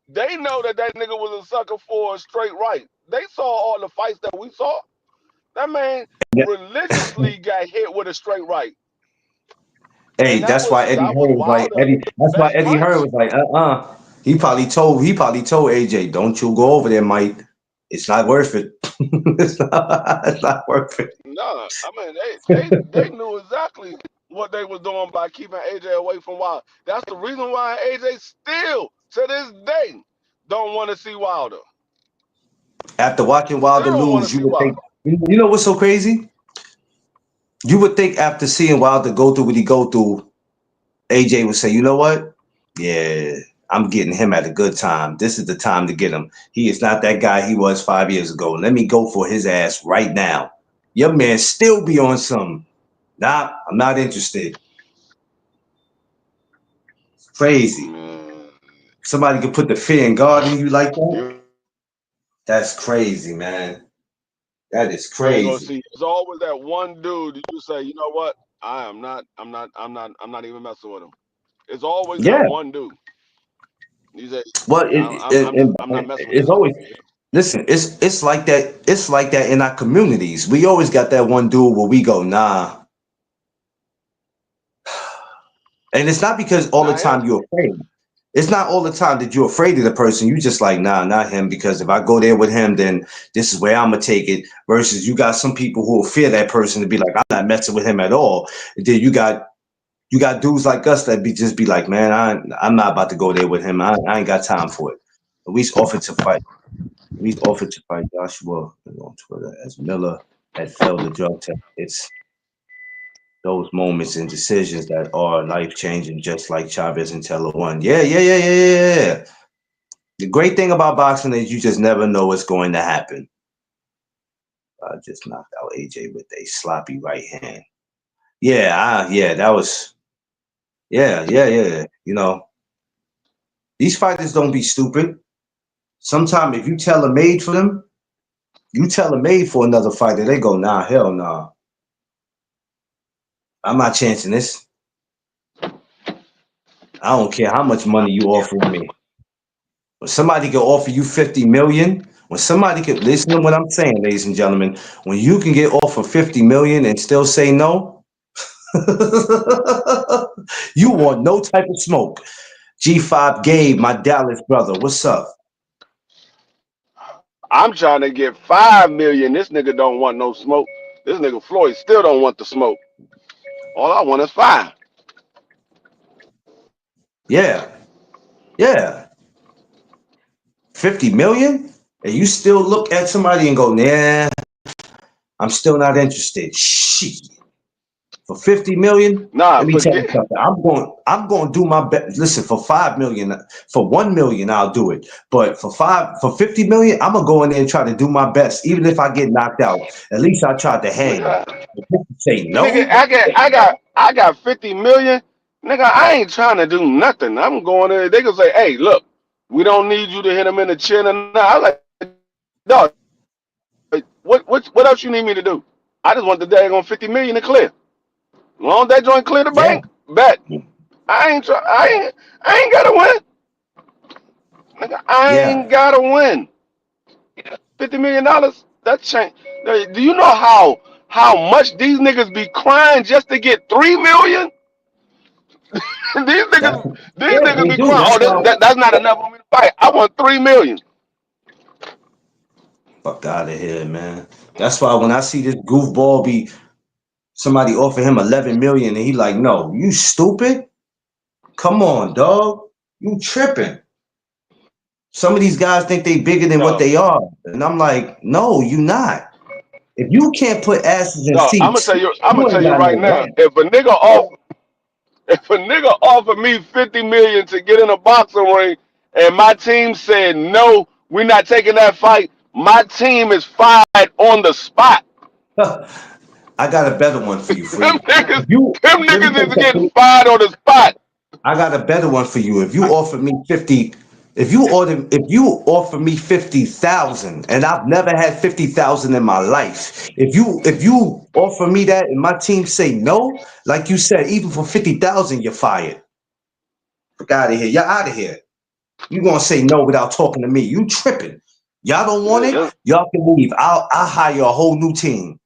They know that that nigga was a sucker for a straight right. They saw all the fights that we saw. That man Yeah. religiously got hit with a straight right, Hey, and that's why Eddie that was Hearn was like Wilder's Eddie. That's why best Eddie Hearn punch. was like, He probably told AJ, don't you go over there, Mike. It's not worth it. It's not worth it. Nah, I mean they knew exactly what they was doing by keeping AJ away from Wilder. That's the reason why AJ still to this day don't want to see Wilder. After watching Still Wilder don't want to lose, you see would think. Wilder. You know what's so crazy? You would think after seeing Wilder go through what he go through, AJ would say, you know what? Yeah, I'm getting him at a good time. This is the time to get him. He is not that guy he was 5 years ago. Let me go for his ass right now. Your man still be on some. Nah, I'm not interested. Crazy. Mm, Somebody could put the fear and God in you like that. you That's crazy, man. That is You ain't gonna crazy. see. There's always that one dude that you say, you know what? I'm not even messing with him. It's always that Yeah. one dude. You say, Well, I'm not messing with it's this always, nigga. listen. It's like that. It's like that in our communities. We always got that one dude where we go, nah. And it's not because all the Not him. time you're afraid. It's not all the time that you're afraid of the person. You just like, nah, not him. Because if I go there with him, then this is where I'm gonna take it. Versus you got some people who will fear that person to be like, I'm not messing with him at all. And then you got dudes like us that be like, man, I'm not about to go there with him. I ain't got time for it. We offered to fight. We offered to fight Joshua on Twitter as Miller had failed the drug test. It's those moments and decisions that are life changing, just like Chavez and Teller one. Yeah, yeah, yeah, yeah, yeah, yeah. The great thing about boxing is you just never know what's going to happen. I just knocked out AJ with a sloppy right hand. Yeah, yeah, that was yeah, yeah, yeah. These fighters don't be stupid. Sometimes if you tell a made for them, you tell a made for another fighter, they go, nah, hell nah. I'm not chancing this. I don't care how much money you offering me. When somebody can offer you 50 million, when somebody can listen to what I'm saying, ladies and gentlemen, when you can get offered 50 million and still say no, you want no type of smoke. G5 Gabe, my Dallas brother, what's up? I'm trying to get 5 million. This nigga don't want no smoke. This nigga Floyd still don't want the smoke. All I want is five. Yeah, yeah. 50 million? And you still look at somebody and go, nah, I'm still not interested. Shit. For 50 million, Nah, let me tell you forget. something. I'm going to do my best. Listen, for 5 million, for 1 million, I'll do it. But for 50 million, I'm going to go in there and try to do my best. Even if I get knocked out, at least I tried to hang. Nigga, But people say nigga, no. I got 50 million. Nigga, I ain't trying to do nothing. I'm going there. They gonna say, hey, look, we don't need you to hit him in the chin or not. I was like, dog, what else you need me to do? I just want the daggone 50 million to clear. As long as that joint clear the Yeah. bank, bet. I ain't gotta win. Nigga, I Yeah. ain't gotta win. $50 million, that change. Do you know how much these niggas be crying just to get 3 million? these That's, niggas these yeah, niggas they be do. crying. That's Oh, why. that's not enough for me to fight. I want 3 million. Fuck out of here, man. That's why when I see this goofball be somebody offer him 11 million and he like, no, you stupid? Come on, dog. You tripping. Some of these guys think they bigger than what Dog, they are. And I'm like, no, you not. If you can't put asses in dog. I'm gonna seats, tell you. I'm you gonna ain't tell you got right no now. right. If a nigga offered me 50 million to get in a boxing ring, and my team said no, we're not taking that fight, my team is fired on the spot. I got a better one for you, Them Free. niggas, If you them let me tell niggas you is getting something. fired on the spot. I got a better one for you. If you offer me 50, if you offer me 50,000, and I've never had 50,000 in my life. If you offer me that and my team say no, like you said, even for 50,000, you're fired. Fuck out of here. You're out of here. You gonna say no without talking to me? You tripping? Y'all don't want it? Yeah, Y'all can leave. I'll hire a whole new team.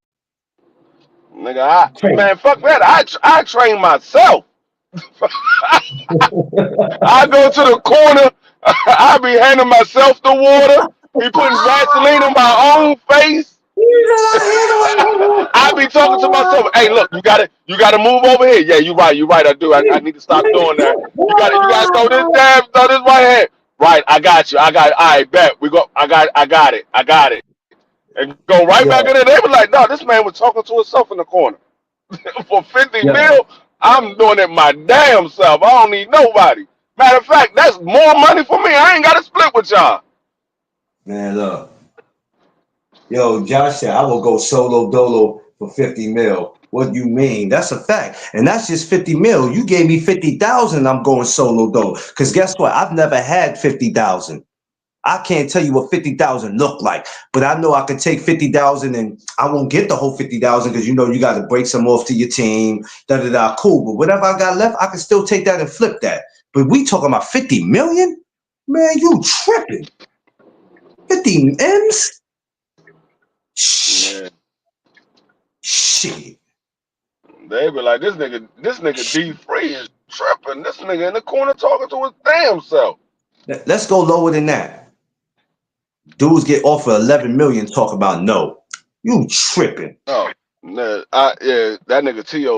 nigga, Crazy. man, fuck that. I train myself. I go to the corner. I be handing myself the water. Be putting Vaseline on my own face. I be talking to myself. Hey, look, you gotta move over here. Yeah, you right. I do. I need to stop doing that. You gotta throw this right here. Right, I got you. All right, bet we go. I got it. And go right back in there. They were like, no, this man was talking to himself in the corner. For 50 Yeah, mil, I'm doing it my damn self. I don't need nobody. Matter of fact, that's more money for me. I ain't got to split with y'all. man, look. Yo, Josh said I will go solo dolo for 50 mil. What do you mean? That's a fact. And that's just 50 mil. You gave me 50,000, I'm going solo dolo. Because guess what? I've never had 50,000. I can't tell you what 50,000 look like, but I know I could take 50,000 and I won't get the whole 50,000 because you know you got to break some off to your team. Da da da. Cool, but whatever I got left, I can still take that and flip that. But we talking about 50 million, man. You tripping? 50 M's? Man, Shit. they be like, this nigga D Free is tripping. This nigga in the corner talking to his damn self. Let's go lower than that. Dudes get offered 11 million. Talk about no. You tripping? Oh, man, that nigga T.O.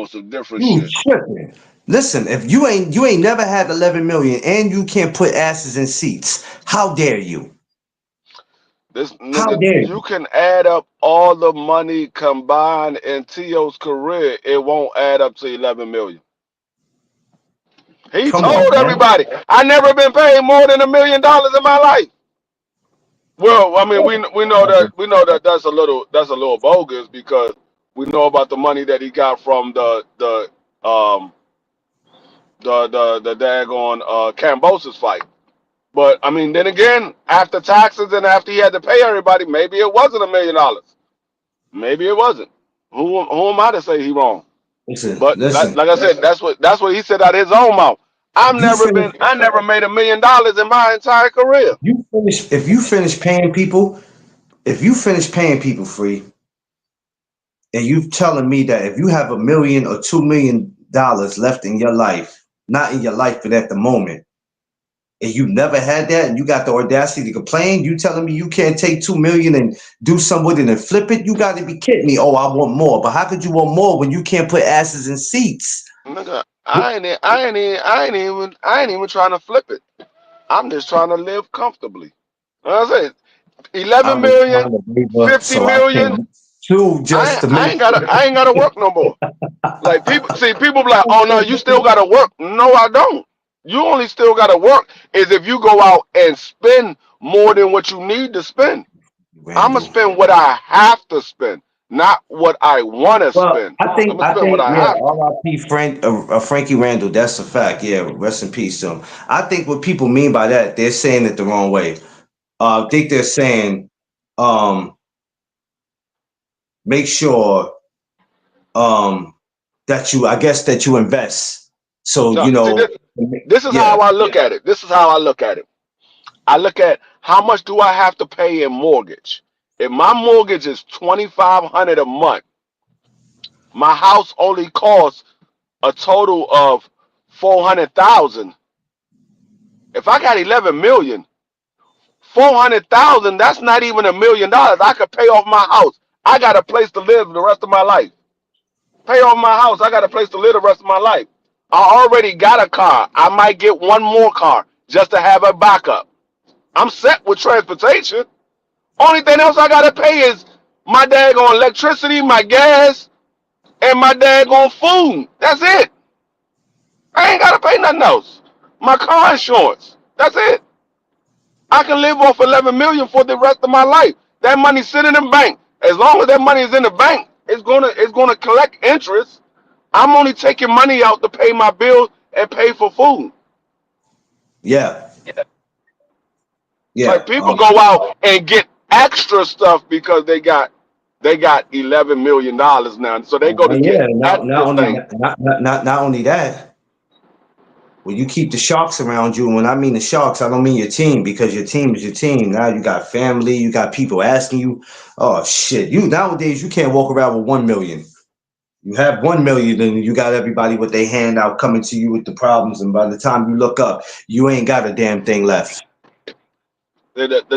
on some different You shit. tripping? Listen, if you ain't never had 11 million and you can't put asses in seats, how dare you? This How nigga, dare you you? can add up all the money combined in T.O.'s career, it won't add up to 11 million. He Come on, told man. everybody, I never been paid more than $1 million in my life. Well, I mean, we know that that's a little bogus because we know about the money that he got from um the daggone Cambosis fight. But I mean, then again, after taxes and after he had to pay everybody, maybe it wasn't $1 million. Maybe it wasn't. Who am I to say he wrong? Listen, But like, listen. like I said, that's what he said out of his own mouth. You finish. I never made $1 million in my entire career. You finish. If you finish paying people, if you finish paying people free, and you telling me that if you have $1 million or $2 million left in your life, not in your life, but at the moment, and you never had that, and you got the audacity to complain, you telling me you can't take 2 million and do something with it and flip it? You got to be kidding me. Oh, I want more, but how could you want more when you can't put asses in seats? Nigga, I ain't even trying to flip it. I'm just trying to live comfortably. Like I said, I 11 was trying million, to labor, 50 so I million. came to just to make I ain't gotta work no more. Like people be like, oh no, you still gotta work. No, I don't. You only still gotta work is if you go out and spend more than what you need to spend. I'ma Randall. spend what I have to spend, not what I wanna Well, spend. I I'ma think, I spend what think, I yeah, have to. R.I.P. Frankie Randall. That's a fact. Yeah, rest in peace to him. I think what people mean by that, they're saying it the wrong way. I think they're saying, um, make sure, um, that you, I guess, that you invest. So No, see this is how yeah, I look at it. This is how I look at it. I look at how much do I have to pay in mortgage. If my mortgage is 2,500 a month, my house only costs a total of 400,000. If I got 11 million, 400,000, that's not even $1 million. I could pay off my house. I got a place to live the rest of my life. Pay off my house. I got a place to live the rest of my life. I already got a car. I might get one more car just to have a backup. I'm set with transportation. Only thing else I gotta pay is my daggone electricity, my gas, and my daggone food. That's it. I ain't gotta pay nothing else. My car insurance. That's it. I can live off 11 million for the rest of my life. That money sit in the bank. As long as that money is in the bank, it's gonna collect interest. I'm only taking money out to pay my bills and pay for food. yeah, Like yeah. people go out and get extra stuff because they got $11 million now, so they go to get Yeah. Not extra only things. that, not only that. Well, you keep the sharks around you. And when I mean the sharks, I don't mean your team because your team is your team. Now you got family, you got people asking you, oh shit. You nowadays you can't walk around with 1 million. You have 1 million and you got everybody with their hand out coming to you with the problems. And by the time you look up, you ain't got a damn thing left.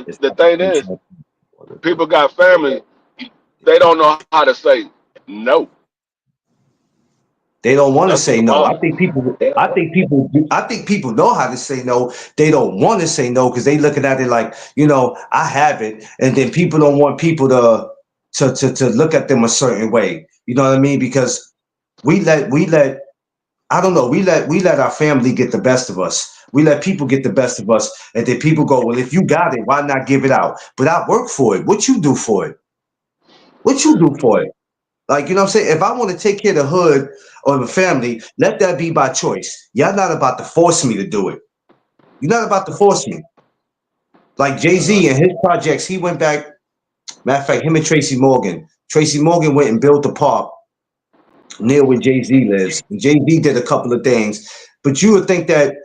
It's The thing is, people got family. They don't know how to say no. they don't want to That's what say the no. problem. I think people know how to say no. They don't want to say no because they looking at it like, I have it. And then people don't want people to look at them a certain way. You know what I mean? Because we let I don't know, we let our family get the best of us. We let people get the best of us. And then people go, well, if you got it, why not give it out? But I work for it. What you do for it? What you Yeah. do for it? Like, you know what I'm saying? If I want to take care of the hood or the family, let that be by choice. Y'all not about to force me to do it. You're not about to force me. Like Jay-Z and his projects, he went back. Matter of fact, him and Tracy Morgan. Tracy Morgan went and built a park near where Jay-Z lives. And Jay-Z did a couple of things. But you would think that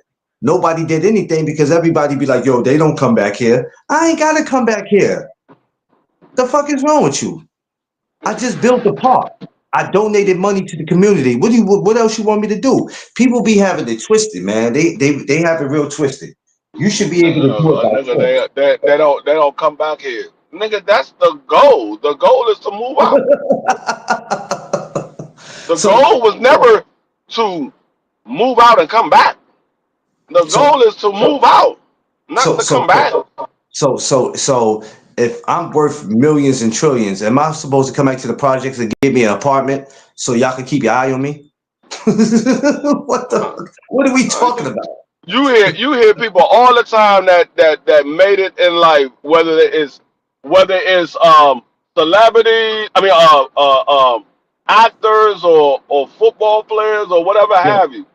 nobody did anything because everybody be like, yo, they don't come back here. I ain't gotta come back here. The fuck is wrong with you? I just built a park. I donated money to the community. What else you want me to do? People be having it twisted, man. They have it real twisted. You should be able to do it by Nigga, choice. they don't come back here. Nigga, that's the goal. The goal is to move out. The so goal was never to move out and come back. The so goal is to move out, not so to come so back. so if I'm worth millions and trillions, am I supposed to come back to the projects and give me an apartment so y'all can keep your eye on me? What are we talking about? You hear people all the time that made it in life, whether it's celebrity, I mean actors or football players or whatever Yeah. have you.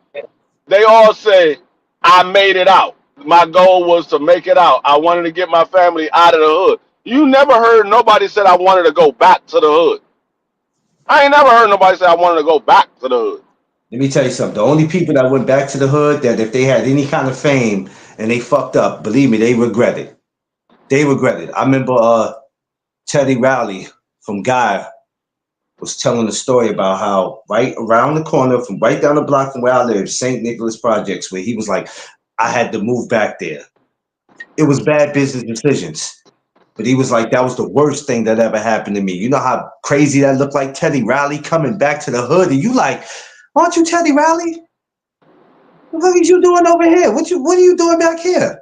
They all say, I made it out. My goal was to make it out. I wanted to get my family out of the hood. You never heard nobody said I wanted to go back to the hood. I ain't never heard nobody say I wanted to go back to the hood. Let me tell you something. The only people that went back to the hood that if they had any kind of fame and they fucked up, believe me, they regret it. They regret it. I remember Teddy Riley from Guy was telling a story about how right around the corner from right down the block from where I live, St. Nicholas Projects, where he was like, I had to move back there. It was bad business decisions. But he was like, that was the worst thing that ever happened to me. You know how crazy that looked like Teddy Riley coming back to the hood? And you like, aren't you Teddy Riley? What are you doing over here? What are you doing back here?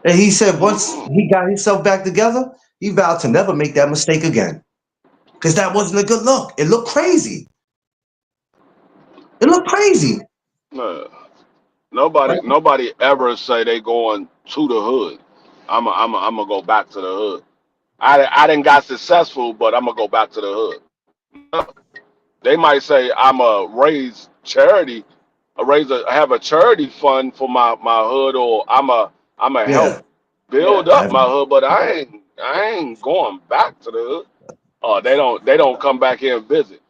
And he said once Mm-mm. he got himself back together, he vowed to never make that mistake again. Because that wasn't a good look. It looked crazy. It looked crazy. Uh, nobody ever say they going to the hood. I'm gonna go back to the hood. I didn't got successful, but I'm gonna go back to the hood. No, they might say I'm a raise charity, have a charity fund for my hood, or I'm a help Yeah. build I up have, my hood, but I ain't going back to the hood. Oh, they don't come back here and visit.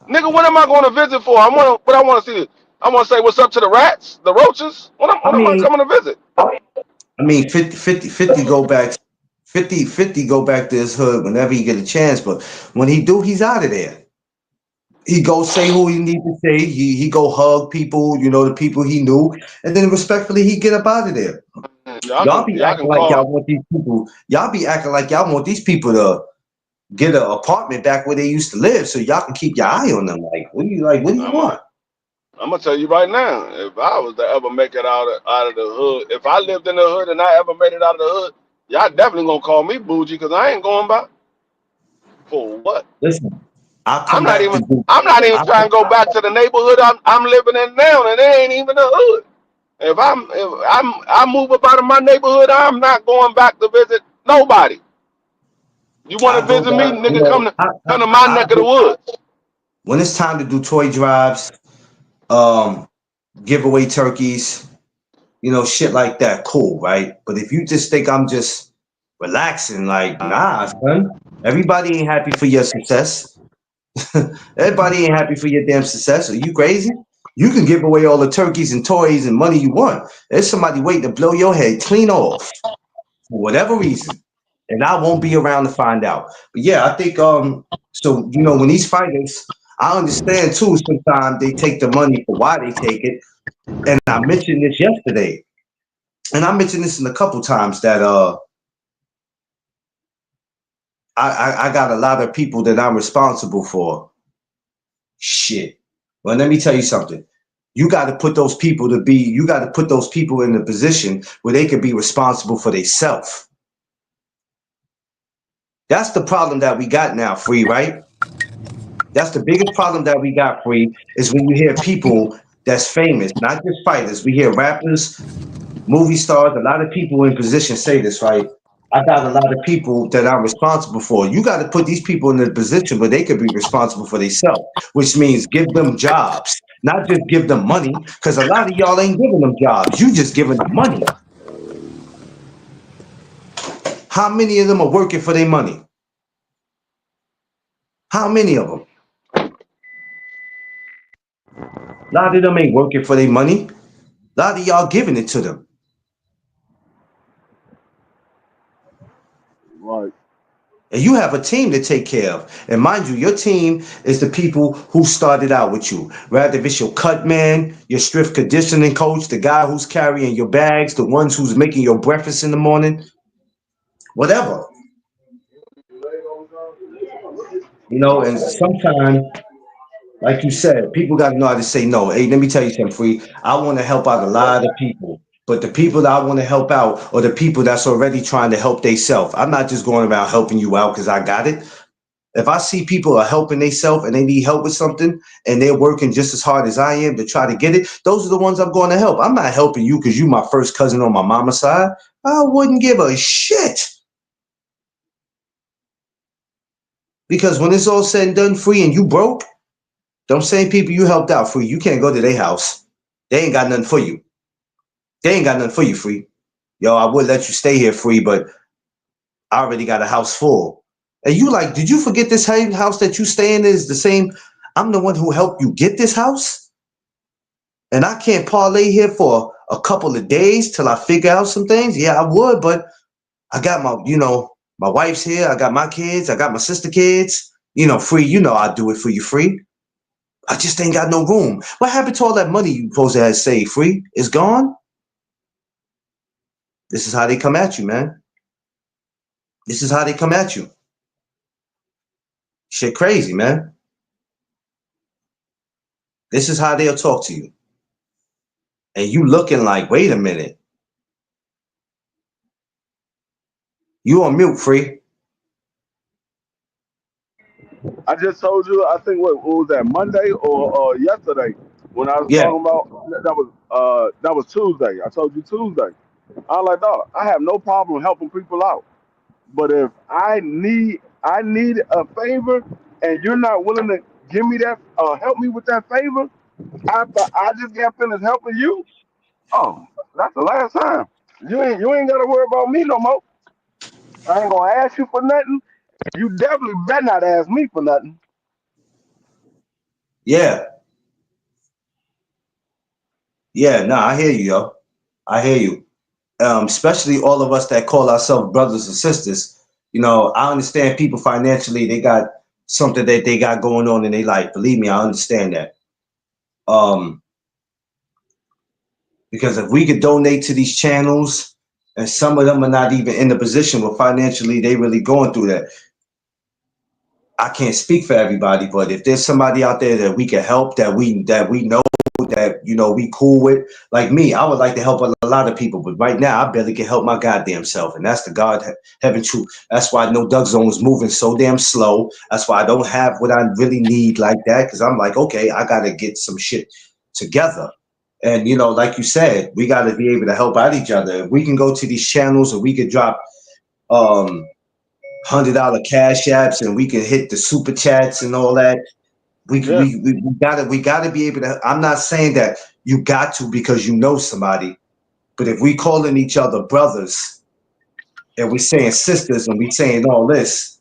Nigga, what am I going to visit for? I want to see. I want to say what's up to the rats, the roaches. I What am I mean, coming to visit? I mean, 50 go back, 50 go back to his hood whenever he get a chance. But when he do, he's out of there. He go say who he need to say. He go hug people, the people he knew, and then respectfully he get up out of there. Y'all be Y'all acting can like call. y'all want these people. Y'all be acting like y'all want these people to get an apartment back where they used to live, so y'all can keep your eye on them. Like, what do you like? What do you I'm a, want? I'm gonna tell you right now. If I was to ever make it out of the hood, if I lived in the hood and I ever made it out of the hood, y'all definitely gonna call me bougie because I ain't going back for what? Listen, I'll I'm come not back even. to do. I'm not even I, trying to go back to the neighborhood I'm living in now, and it ain't even the hood. If I move up out of my neighborhood, I'm not going back to visit nobody. You want to I go visit me, back. nigga? Come to my I neck of the woods. when it's time to do toy drives, um, give away turkeys, shit like that. Cool, right? But if you just think I'm just relaxing, like, nah, son. Everybody ain't happy for your success. Everybody ain't happy for your damn success. Are you crazy? You can give away all the turkeys and toys and money you want. There's somebody waiting to blow your head clean off for whatever reason, and I won't be around to find out. But yeah, I think so when these fighters, I understand too. Sometimes they take the money for why they take it, and I mentioned this yesterday, and I mentioned this in a couple times that I got a lot of people that I'm responsible for. Shit. Well, let me tell you something. You got to put those people in a position where they can be responsible for themselves. That's the problem that we got now, Free, right? That's the biggest problem that we got, Free, is when you hear people that's famous, not just fighters. We hear rappers, movie stars, a lot of people in position say this, right? I got a lot of people that I'm responsible for. You got to put these people in a position where they could be responsible for themselves, which means give them jobs, not just give them money, because a lot of y'all ain't giving them jobs. You just giving them money. How many of them are working for their money? How many of them? A lot of them ain't working for their money. A lot of y'all giving it to them. Right. And you have a team to take care of. And mind you, your team is the people who started out with you. Rather if it's your cut man, your strength conditioning coach, the guy who's carrying your bags, the ones who's making your breakfast in the morning, whatever. And sometimes, like you said, people got to know how to say no. Hey, let me tell you something, Free. I want to help out a lot of people. But the people that I want to help out are the people that's already trying to help themselves. I'm not just going around helping you out because I got it. If I see people are helping themselves and they need help with something and they're working just as hard as I am to try to get it, those are the ones I'm going to help. I'm not helping you because you my first cousin on my mama's side. I wouldn't give a shit. Because when it's all said and done, Free, and you broke, them same people you helped out, Free, you can't go to their house. They ain't got nothing for you. They ain't got nothing for you, Free. Yo, I would let you stay here, Free, but I already got a house full. And you like, did you forget this same house that you stay in is the same? I'm the one who helped you get this house. And I can't parlay here for a couple of days till I figure out some things. Yeah, I would, but I got my wife's here. I got my kids. I got my sister kids. Free. I'll do it for you, Free. I just ain't got no room. What happened to all that money you supposed to have saved, Free? It's gone. This is how they come at you, man. This is how they come at you. Shit crazy, man. This is how they'll talk to you. And you looking like, wait a minute. You on mute, Free. I just told you. I think what was that Monday or yesterday when I was Yeah, talking about that was Tuesday. I told you Tuesday. I was like, dog, I have no problem helping people out. But if I need a favor and you're not willing to give me that help me with that favor after I just got finished helping you, oh, that's the last time. You ain't gotta worry about me no more. I ain't gonna ask you for nothing. You definitely better not ask me for nothing. yeah, yeah. Nah, I hear you, yo. I hear you. Especially all of us that call ourselves brothers and sisters. I understand people financially, they got something that they got going on in their life. Believe me, I understand that. Um, because if we could donate to these channels, and some of them are not even in the position where financially they really going through that. I can't speak for everybody, but if there's somebody out there that we can help, that we know that we cool with, like me, I would like to help a lot of people, but right now I barely can help my goddamn self, and that's the heaven truth. That's why No Doug Zone is moving so damn slow. That's why I don't have what I really need like that, because I'm like, okay, I gotta get some shit together. And like you said, we got to be able to help out each other. If we can go to these channels, and we could drop um $100 cash apps, and we can hit the super chats and all that. Yeah, We gotta be able to. I'm not saying that you got to because you know somebody, but if we calling each other brothers and we saying sisters and we saying all this,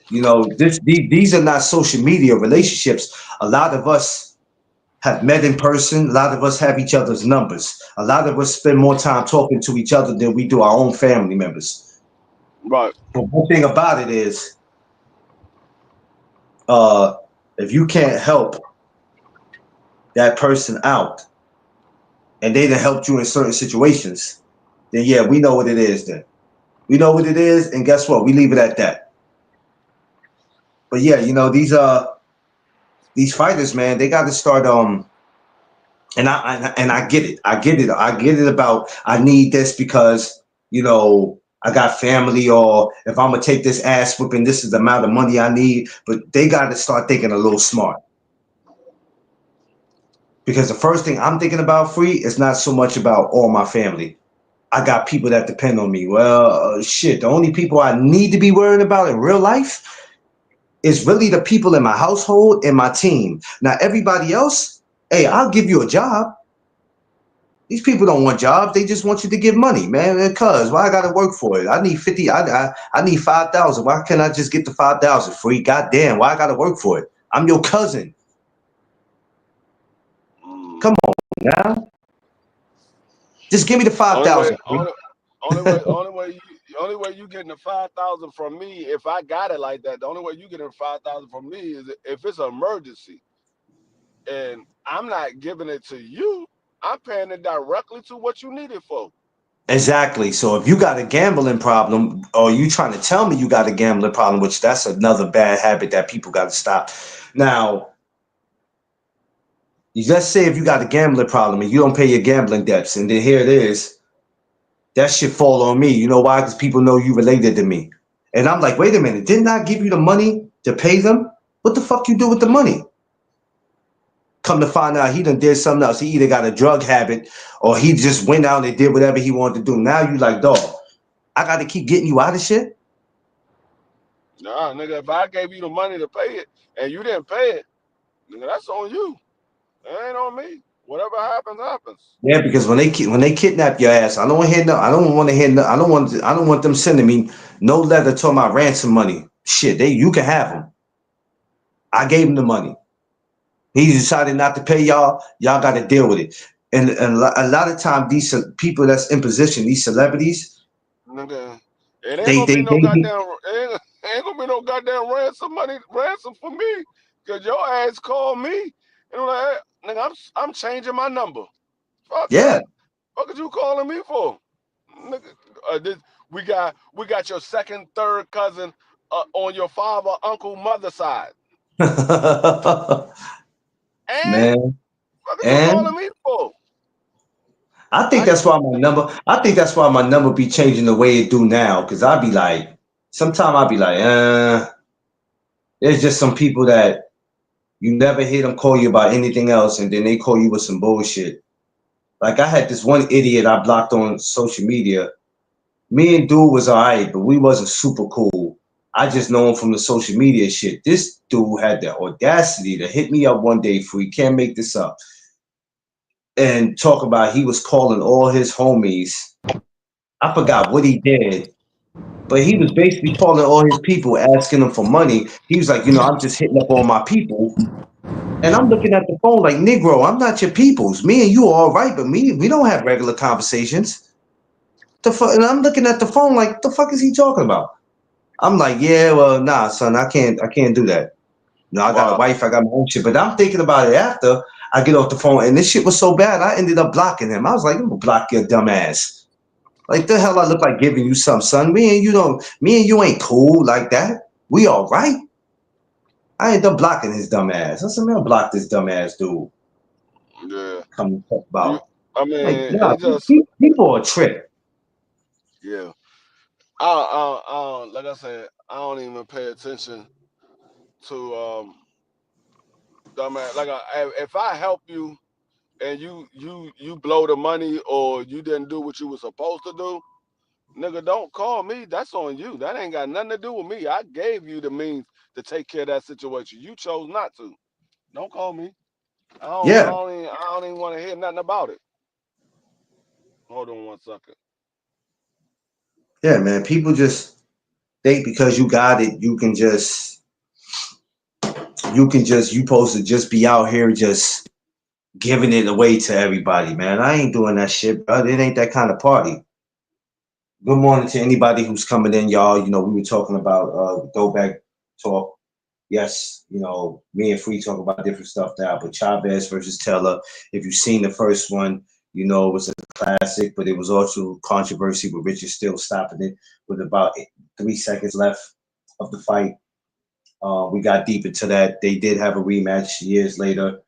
these are not social media relationships. A lot of us have met in person. A lot of us have each other's numbers. A lot of us spend more time talking to each other than we do our own family members. right. But one thing about it is, uh, if you can't help that person out and they done helped you in certain situations, then yeah, we know what it is then. We know what it is, and guess what? We leave it at that. But yeah, these fighters, man, they gotta start and I get it. I get it. I get it about I need this because, I got family, or if I'm gonna take this ass whipping, this is the amount of money I need. But they gotta start thinking a little smart. Because the first thing I'm thinking about, Free, is not so much about all my family. I got people that depend on me. Well, shit, the only people I need to be worrying about in real life is really the people in my household and my team. Now, everybody else, hey, I'll give you a job. These people don't want jobs. They just want you to give money, man. Cuz why I gotta work for it? I need 50. I need 5,000. Why can't I just get the 5,000 free? Goddamn, why I gotta work for it? I'm your cousin. Mm. Come on now, just give me the five Only way, thousand free. only way you getting the 5,000 from me. If I got it like that, the only way you getting 5,000 from me is if it's an emergency, and I'm not giving it to you. I'm paying it directly to what you need it for. Exactly. So if you got a gambling problem, or you trying to tell me you got a gambling problem, which that's another bad habit that people got to stop. Now, let's say if you got a gambling problem and you don't pay your gambling debts, and then here it is, that shit fall on me. You know why? Because people know you related to me. And I'm like, wait a minute, didn't I give you the money to pay them? What the fuck you do with the money? Come to find out, he done did something else. He either got a drug habit or he just went out and did whatever he wanted to do. Now you like, dog, I got to keep getting you out of shit. Nah, nigga, if I gave you the money to pay it and you didn't pay it, nigga, that's on you. It ain't on me. Whatever happens, happens. Yeah, because when they kidnap your ass, I don't want to hear no. I don't want to hear no. I don't want them sending me no letter talking about ransom money. Shit, you can have them. I gave him the money. He decided not to pay y'all. Y'all got to deal with it. And a lot of time, these people that's in position, these celebrities, Nigga, it ain't they gonna they be no they goddamn ain't gonna be no goddamn ransom for me. Cause your ass called me and I'm like, hey, nigga, I'm changing my number. Fuck yeah. that. What are you calling me for? Nigga, we got your second, third cousin on your father, uncle, mother side. And Man, what are you and calling me for? I think I that's get why my number. I think that's why my number be changing the way it do now. Cause I be like, sometimes I be like, there's just some people that you never hear them call you about anything else, and then they call you with some bullshit. Like I had this one idiot I blocked on social media. Me and dude was alright, but we wasn't super cool. I just know him from the social media shit. This dude had the audacity to hit me up one day for he can't make this up and talk about he was calling all his homies. I forgot what he did, but he was basically calling all his people asking them for money. He was like, I'm just hitting up all my people. And I'm looking at the phone like, Negro, I'm not your peoples. Me and you are all right, but we don't have regular conversations. And I'm looking at the phone like, the fuck is he talking about? I'm like, yeah, well, nah, son, I can't do that. I got a wow. wife, I got my own shit. But I'm thinking about it after I get off the phone, and this shit was so bad, I ended up blocking him. I was like, I'm gonna block your dumb ass. Like the hell I look like giving you some, son. Me and you ain't cool like that. We all right. I ended up blocking his dumb ass. I said, man, block this dumb ass dude. Yeah. Come to talk You about. I Like, mean, nah, it just people are a trip. yeah. Like I said, I don't even pay attention to dumbass. If I help you and you blow the money or you didn't do what you were supposed to do, nigga, don't call me. That's on you. That ain't got nothing to do with me. I gave you the means to take care of that situation. You chose not to. Don't call me. Yeah, I don't even want to hear nothing about it. Hold on one second. yeah, man. People just think because you got it, you supposed to just be out here just giving it away to everybody, man. I ain't doing that shit, bro. It ain't that kind of party. Good morning to anybody who's coming in, y'all. We were talking about throwback talk. Yes, me and Free talk about different stuff now, but Chavez versus Taylor. If you've seen the first one, it was a classic, but it was also controversy with Richard still stopping it with about 3 seconds left of the fight. We got deep into that. They did have a rematch years later,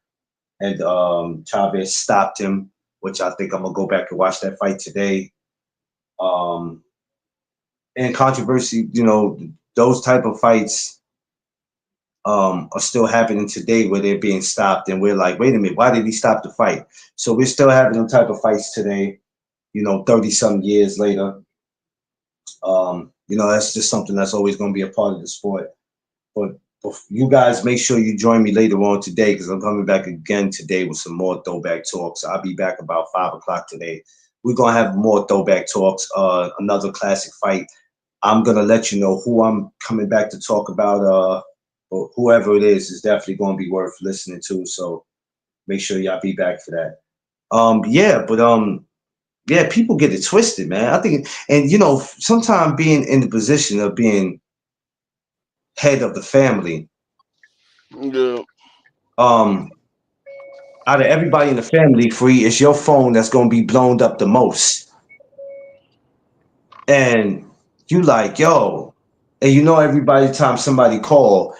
and Chavez stopped him, which I think I'm gonna go back and watch that fight today. Um, and controversy, those type of fights are still happening today where they're being stopped, and we're like, wait a minute, why did he stop the fight? So we're still having them type of fights today, 30 some years later. That's just something that's always going to be a part of the sport. But You guys make sure you join me later on today because I'm coming back again today with some more throwback talks. I'll be back about 5 o'clock today. We're gonna have more throwback talks, another classic fight. I'm gonna let you know who I'm coming back to talk about. But whoever it is definitely gonna be worth listening to. So make sure y'all be back for that. Yeah, but yeah, people get it twisted, man. I think, and sometimes being in the position of being head of the family, Yeah. um, out of everybody in the family, free, it's your phone that's gonna be blown up the most. And you like, yo, and every time somebody call,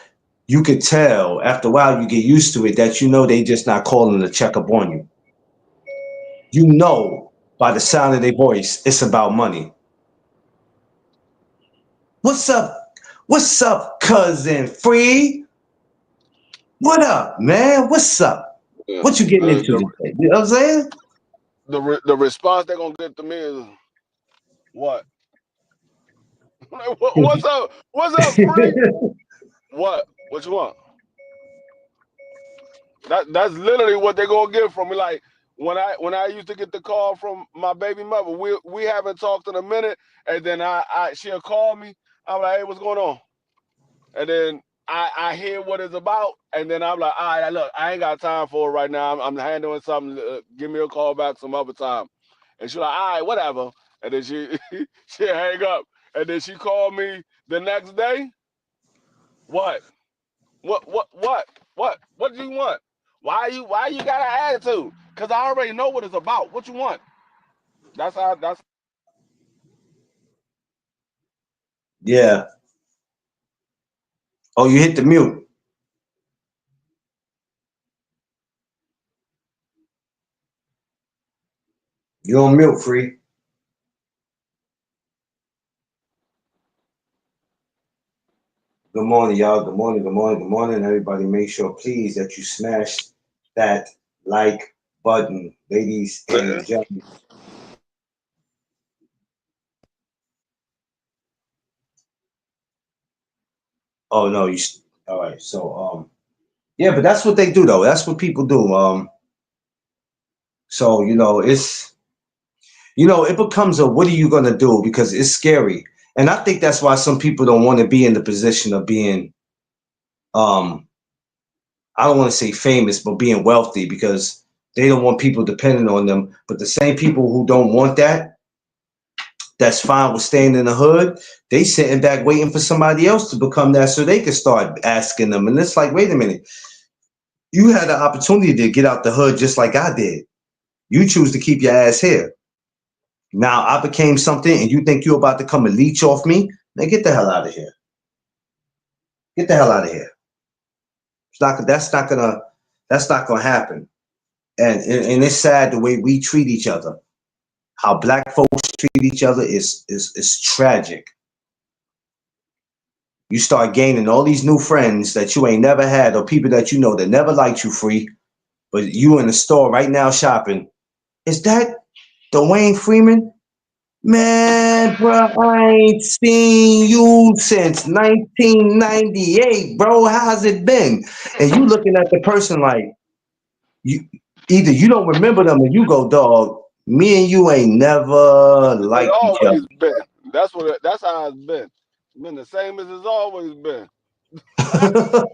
you could tell after a while you get used to it that they just not calling to check up on you. You know by the sound of their voice, it's about money. What's up? What's up, cousin Free? What up, man? What's up? Yeah. What you getting Uh, into the today? You know what I'm saying? the response they're gonna get to me is what? What's up? What's up, free? What? What you want? That's literally what they're gonna get from me. Like when I used to get the call from my baby mother, we haven't talked in a minute, and then she'll call me. I'm like, hey, what's going on? And then I hear what it's about, and then I'm like, all right, look, I ain't got time for it right now. I'm handling something. Give me a call back some other time. And she's like, all right, whatever. And then she hang up, and then she called me the next day. What? What do you want? Why you got an attitude? Cause I already know what it's about. What you want? That's Yeah. Oh, you hit the mute. You on mute, Free. Good morning, y'all. Good morning, good morning, good morning. Everybody, make sure, please, that you smash that like button, ladies and gentlemen. Oh no, all right. So, yeah, but that's what they do, though. That's what people do. So it becomes a what are you gonna do because it's scary, and I think that's why some people don't want to be in the position of being, um, I don't want to say famous, but being wealthy because they don't want people depending on them. But the same people who don't want that's fine with staying in the hood. They sitting back waiting for somebody else to become that so they can start asking them. And it's like, wait a minute, you had the opportunity to get out the hood just like I did. You choose to keep your ass here. Now I became something, and you think you're about to come and leech off me? Man, get the hell out of here. Get the hell out of here. It's not. That's not gonna happen. And it's sad the way we treat each other. How black folks treat each other is tragic. You start gaining all these new friends that you ain't never had, or people that you know that never liked you, Free. But you in the store right now shopping. Is that Dwayne Freeman? Man, bro, I ain't seen you since 1998, bro. How's it been? And you looking at the person like you either you don't remember them or you go, dog. Me and you ain't never it liked each always been. That's how it's been. It's been the same as it's always been. other.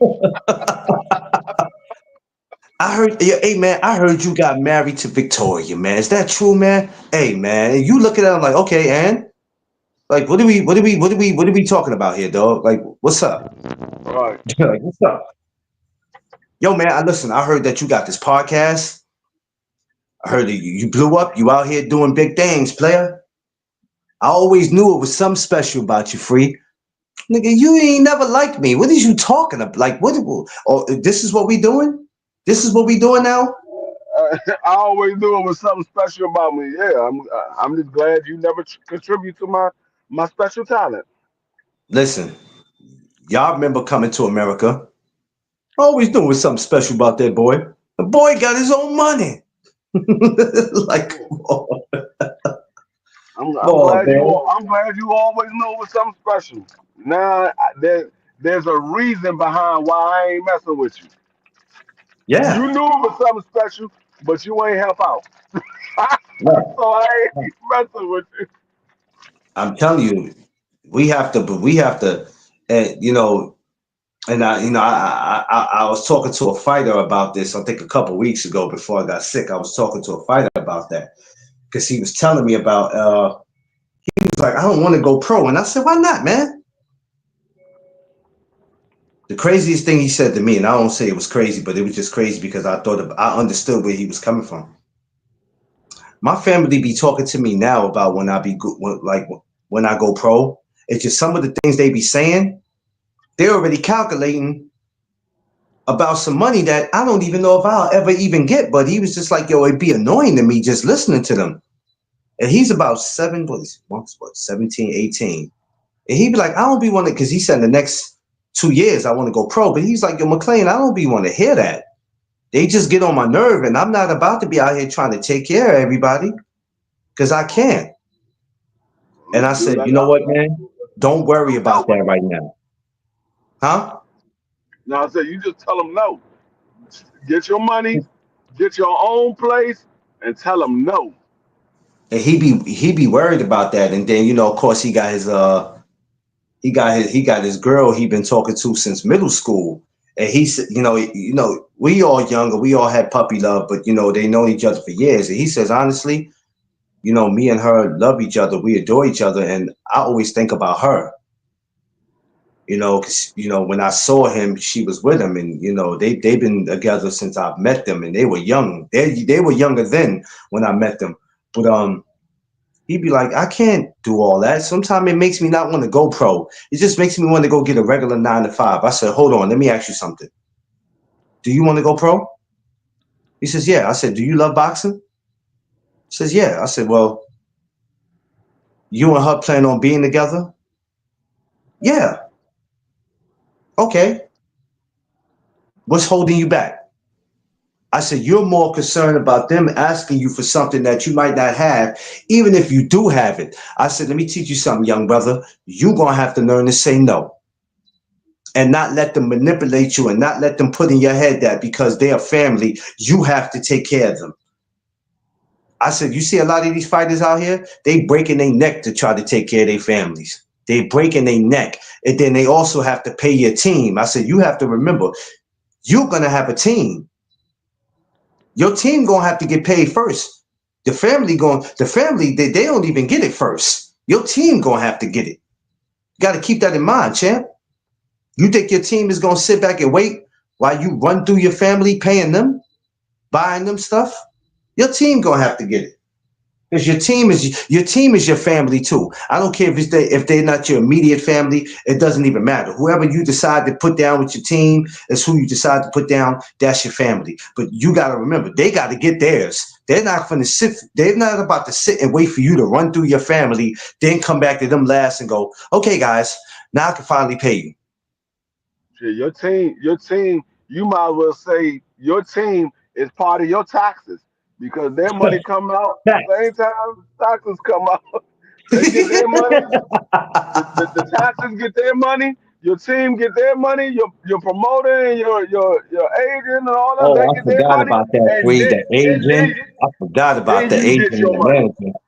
I heard, yeah, hey man, I heard you got married to Victoria, man. Is that true, man? Hey man, and you look at them like, okay, and like, what are we talking about here, dog? Like, what's up? Right. Like, what's up? Yo, man, I listen. I heard that you got this podcast. I heard that you blew up. You out here doing big things, player. I always knew it was something special about you, Free. Nigga, you ain't never liked me. What is you talking about? Like, what? Oh, this is what we doing? This is what we doing now? I always knew it was something special about me. Yeah, I'm just glad you never contribute to my special talent. Listen, y'all remember coming to America? I always knew it was something special about that boy. The boy got his own money. Like, Yeah. come on, man. I'm glad you always knew it was something special. Now there's a reason behind why I ain't messing with you. You Yeah. knew it was something special, but you ain't help out. Yeah. So I ain't messing with you. I'm telling you, we have to, you know, and I was talking to a fighter about this. I think a couple weeks ago before I got sick, I was talking to a fighter about that because he was telling me about. He was like, I don't want to go pro, and I said, why not, man? The craziest thing he said to me, and I don't say it was crazy, but it was just crazy because I understood where he was coming from. My family be talking to me now about when I be when I go pro. It's just some of the things they be saying. They're already calculating about some money that I don't even know if I'll ever even get. But he was just like, yo, it'd be annoying to me just listening to them. And he's about what, 17, 18. And he'd be like, I don't be wanting, because he said in the next 2 years I want to go pro. But he's like, yo, McLean, I don't be want to hear that. They just get on my nerve, and I'm not about to be out here trying to take care of everybody because I can't. And I You said, let you know them what, man? Don't worry about know. that right now. Huh? Now I said you just tell them no. Get your money, get your own place, and tell them no. And he be worried about that. And then, of course, he got his girl he been talking to since middle school. And he said, we all younger, we all had puppy love, but they known each other for years. And he says, honestly, me and her love each other, we adore each other, and I always think about her. Because when I saw him, she was with him, and they've been together since I've met them, and they were young. They were younger then when I met them, but he'd be like, I can't do all that. Sometimes it makes me not want to go pro. It just makes me want to go get a regular 9 to 5. I said, hold on, let me ask you something. Do you want to go pro? He says, yeah. I said, do you love boxing? He says, yeah. I said, well, you and her plan on being together? Yeah. Okay. What's holding you back? I said, you're more concerned about them asking you for something that you might not have, even if you do have it. I said, let me teach you something, young brother. You're going to have to learn to say no and not let them manipulate you and not let them put in your head that because they're family, you have to take care of them. I said, you see a lot of these fighters out here, they breaking their neck to try to take care of their families. They breaking their neck. And then they also have to pay your team. I said, you have to remember, you're going to have a team. Your team gonna have to get paid first. The family, they don't even get it first. Your team gonna have to get it. You gotta keep that in mind, champ. You think your team is gonna sit back and wait while you run through your family paying them, buying them stuff? Your team gonna have to get it. Because your team is your family too. I don't care if they're not your immediate family. It doesn't even matter. Whoever you decide to put down with your team is who you decide to put down. That's your family. But you got to remember, they got to get theirs. They're not going to sit. They're not about to sit and wait for you to run through your family, then come back to them last and go, okay, guys, now I can finally pay you. Shit, your team, you might as well say your team is part of your taxes because their money come out Facts. same time taxes come out. They get their money. The taxes get their money. Your team get their money. Your promoter and your agent and all them Oh, they I get their forgot money, about that, and Free. then The and agent. then I forgot about then the you get agent and your the money. manager.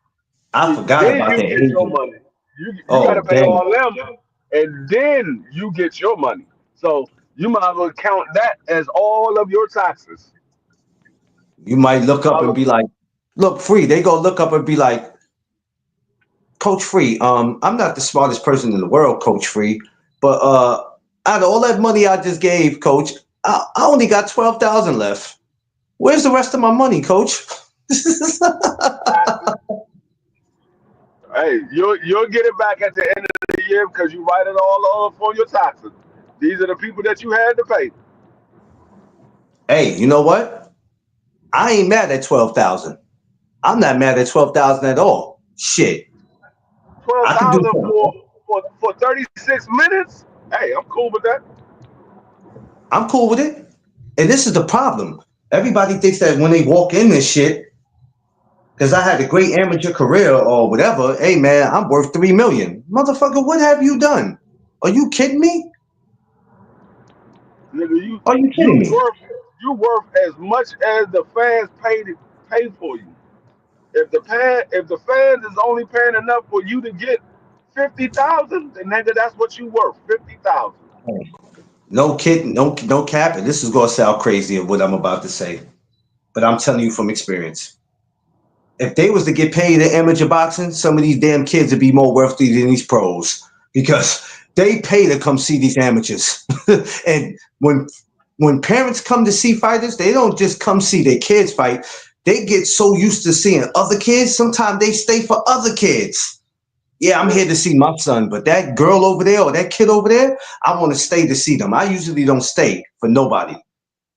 I forgot Then about you the get your agent. money. You got to Oh, pay damn. all them, and then you get your money. So you might as well count that as all of your taxes. You might You look might up as and well, be like, look, Free. They go look up and be like, Coach Free, I'm not the smartest person in the world, Coach Free, but out of all that money I just gave, Coach, I only got 12,000 left. Where's the rest of my money, Coach? hey, you'll get it back at the end of the year because you write it all off on your taxes. These are the people that you had to pay. Hey, you know what? I ain't mad at 12,000. I'm not mad at 12,000 at all. Shit, twelve I could do thousand something. for 36 minutes. Hey, I'm cool with that. I'm cool with it. And this is the problem. Everybody thinks that when they walk in this shit, because I had a great amateur career or whatever, hey man, I'm worth 3 million. Motherfucker, what have you done? Are you kidding me? Nigga, Are you you kidding me? worth you worth as much as the fans pay for you. If the fans is only paying enough for you to get 50,000, then nigga, that's what you worth. 50,000. No kid, no cap. And this is gonna sound crazy of what I'm about to say, but I'm telling you from experience. If they was to get paid in amateur boxing, some of these damn kids would be more worthy than these pros because they pay to come see these amateurs. And when parents come to see fighters, they don't just come see their kids fight. They get so used to seeing other kids. Sometimes they stay for other kids. Yeah, I'm Yeah, here to see my son, but that girl over there or that kid over there, I want to stay to see them. I usually don't stay for nobody.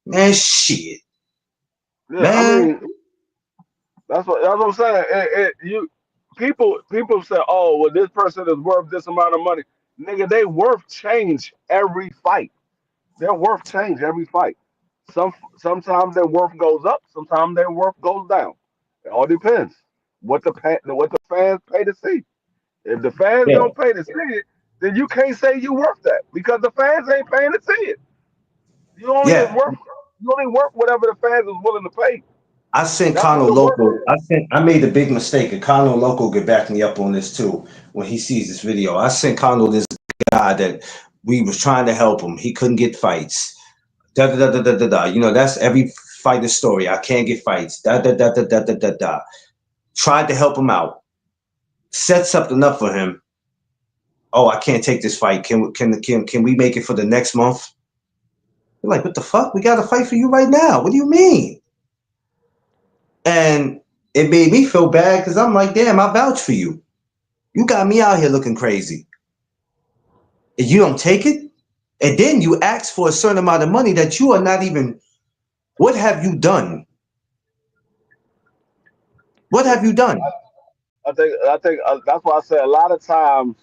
Man, shit, yeah. I man. mean, that's what I'm saying. You people say, oh, well, this person is worth this amount of money. Nigga, they worth change every fight. They're worth change every fight. Sometimes their worth goes up, sometimes their worth goes down. It all depends what the fans pay to see. If the fans Yeah, don't pay to see it, then you can't say you worth that because the fans ain't paying to see it. You only is yeah. worth you only worth whatever the fans is willing to pay. I sent That's what Kano the worth Loco. is. I made a big mistake, and Kano Loco could back me up on this too when he sees this video. I sent Kano this guy that we was trying to help him. He couldn't get fights. Da da da da da da da. You know, that's every fighter story. I can't get fights. Da da da da da da da da. Tried to help him out. Set something up for him. Oh, I can't take this fight. Can we make it for the next month? You're like, what the fuck? We got a fight for you right now. What do you mean? And it made me feel bad because I'm like, damn, I vouch for you. You got me out here looking crazy. And you don't take it? And then you ask for a certain amount of money that you are not even. What have you done? What Yeah. have you done? I think that's why I say a lot of times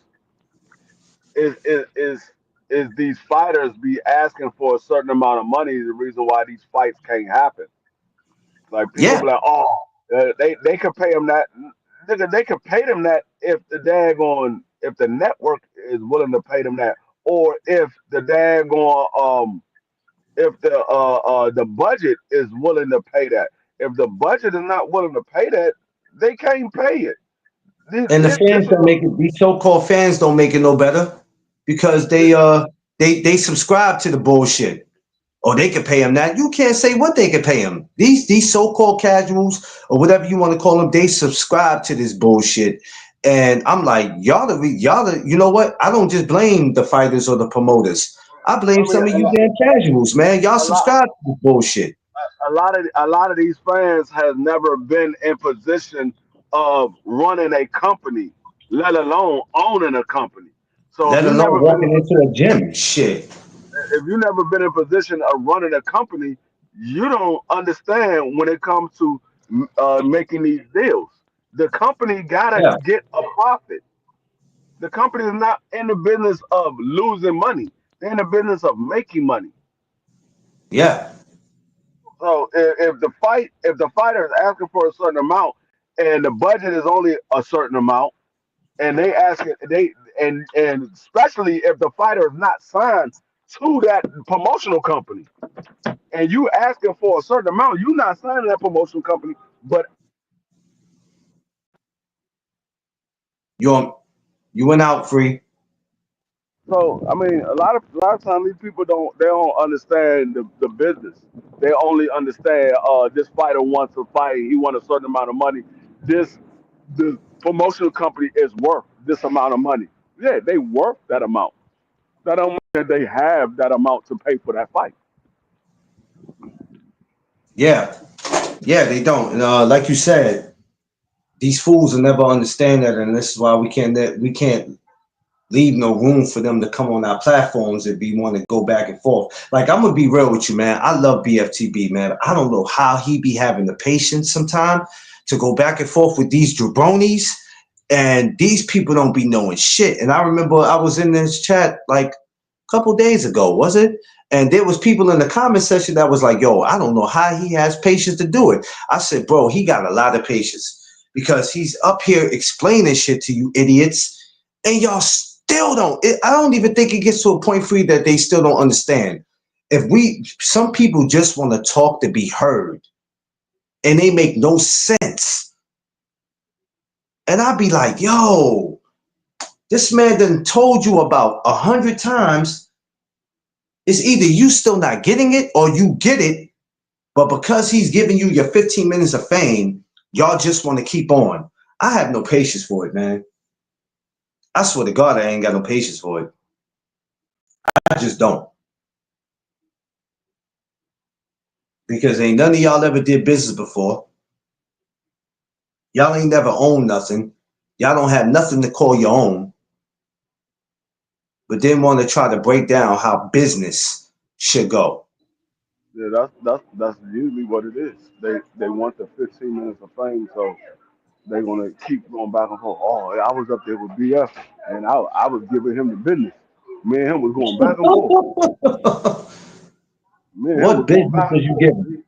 is is is is these fighters be asking for a certain amount of money. The reason why these fights can't happen. Like people Yeah. be like, oh, they could pay them that. Nigga, they could pay them that if the network is willing to pay them that, or if the daggone if the budget is willing to pay that. If the budget is not willing to pay that, they can't pay it. And the This fans is don't make it. These so-called fans don't make it no better because they subscribe to the bullshit. Or they could pay him that. You can't say what they could pay him. These so-called casuals or whatever you want to call them, they subscribe to this bullshit. And I'm like, you know what? I don't just blame the fighters or the promoters. I I blame mean some of you damn casuals, man. Y'all a lot subscribe to this bullshit, a lot of these fans has never been in position of running a company, let alone owning a company. So let alone walking into a gym. Shit. if you never been in position of running a company, you don't understand when it comes to making these deals. The company gotta Yeah. get a profit. The company is not in the business of losing money. They're in the business of making money. Yeah. So if the fighter is asking for a certain amount and the budget is only a certain amount, and they ask it, and especially if the fighter is not signed to that promotional company, and you asking for a certain amount, you're not signing that promotional company. But You you went out free. so I mean, a lot of times these people don't understand the business. They only understand this fighter wants to fight. He wants a certain amount of money. This the promotional company is worth this amount of money. Yeah, they worth that amount. That don't mean that they have that amount to pay for that fight. Yeah. Yeah, they don't. And like you said, these fools will never understand that, and this is why we can't leave no room for them to come on our platforms and be want to go back and forth. Like I'm gonna be real with you, man. I love BFTB, man. I don't know how he be having the patience sometime to go back and forth with these jabronis, and these people don't be knowing shit. And I remember I was in this chat like a couple days ago, was it? And there was people in the comment section that was like, "Yo, I don't know how he has patience to do it." I said, "Bro, he got a lot of patience because he's up here explaining shit to you idiots, and y'all still don't. I don't even think it gets to a point for you that they still don't understand. Some people just want to talk to be heard, and they make no sense. And I'd be like, yo, this man done told you about 100 times. It's either you still not getting it or you get it, but because he's giving you your 15 minutes of fame, y'all just want to keep on. I have no patience for it, man. I swear to God, I ain't got no patience for it. I just don't. Because ain't none of y'all ever did business before. Y'all ain't never owned nothing. Y'all don't have nothing to call your own. But then want to try to break down how business should go. Yeah, that's usually what it is. They want the 15 minutes of fame, so they're gonna keep going back and forth. Oh, I was up there with BF, and I was giving him the business. Me and him was going back and forth. Me and him What was going business back and was you forth. giving?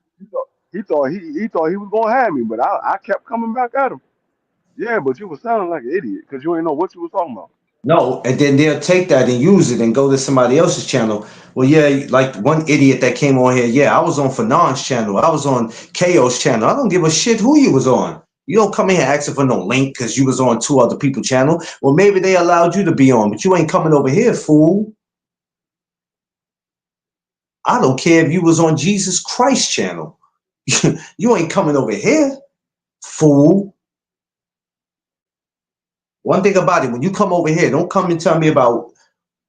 He thought he was gonna have me, but I kept coming back at him. Yeah, but you was sounding like an idiot because you ain't know what you was talking about. No, and then they'll take that and use it and go to somebody else's channel. Well, yeah, like one idiot that came on here. Yeah, I was on Fanon's channel. I was on KO's channel. I don't give a shit who you was on. You don't come in here asking for no link because you was on two other people's channel. Well, maybe they allowed you to be on, but you ain't coming over here, fool. I don't care if you was on Jesus Christ channel. You ain't coming over here, fool. One thing about it, when you come over here, don't come and tell me about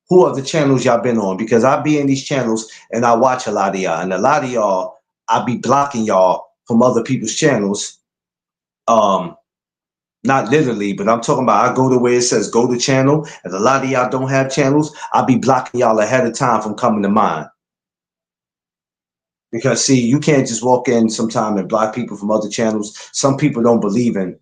who are the channels y'all been on, because I be in these channels and I watch a lot of y'all, and a lot of y'all I be blocking y'all from other people's channels. Um, Not literally, but I'm talking about I go to where it says go to channel, and a lot of y'all don't have channels. I be blocking y'all ahead of time from coming to mine. Because see, you can't just walk in sometime and block people from other channels. Some people don't believe in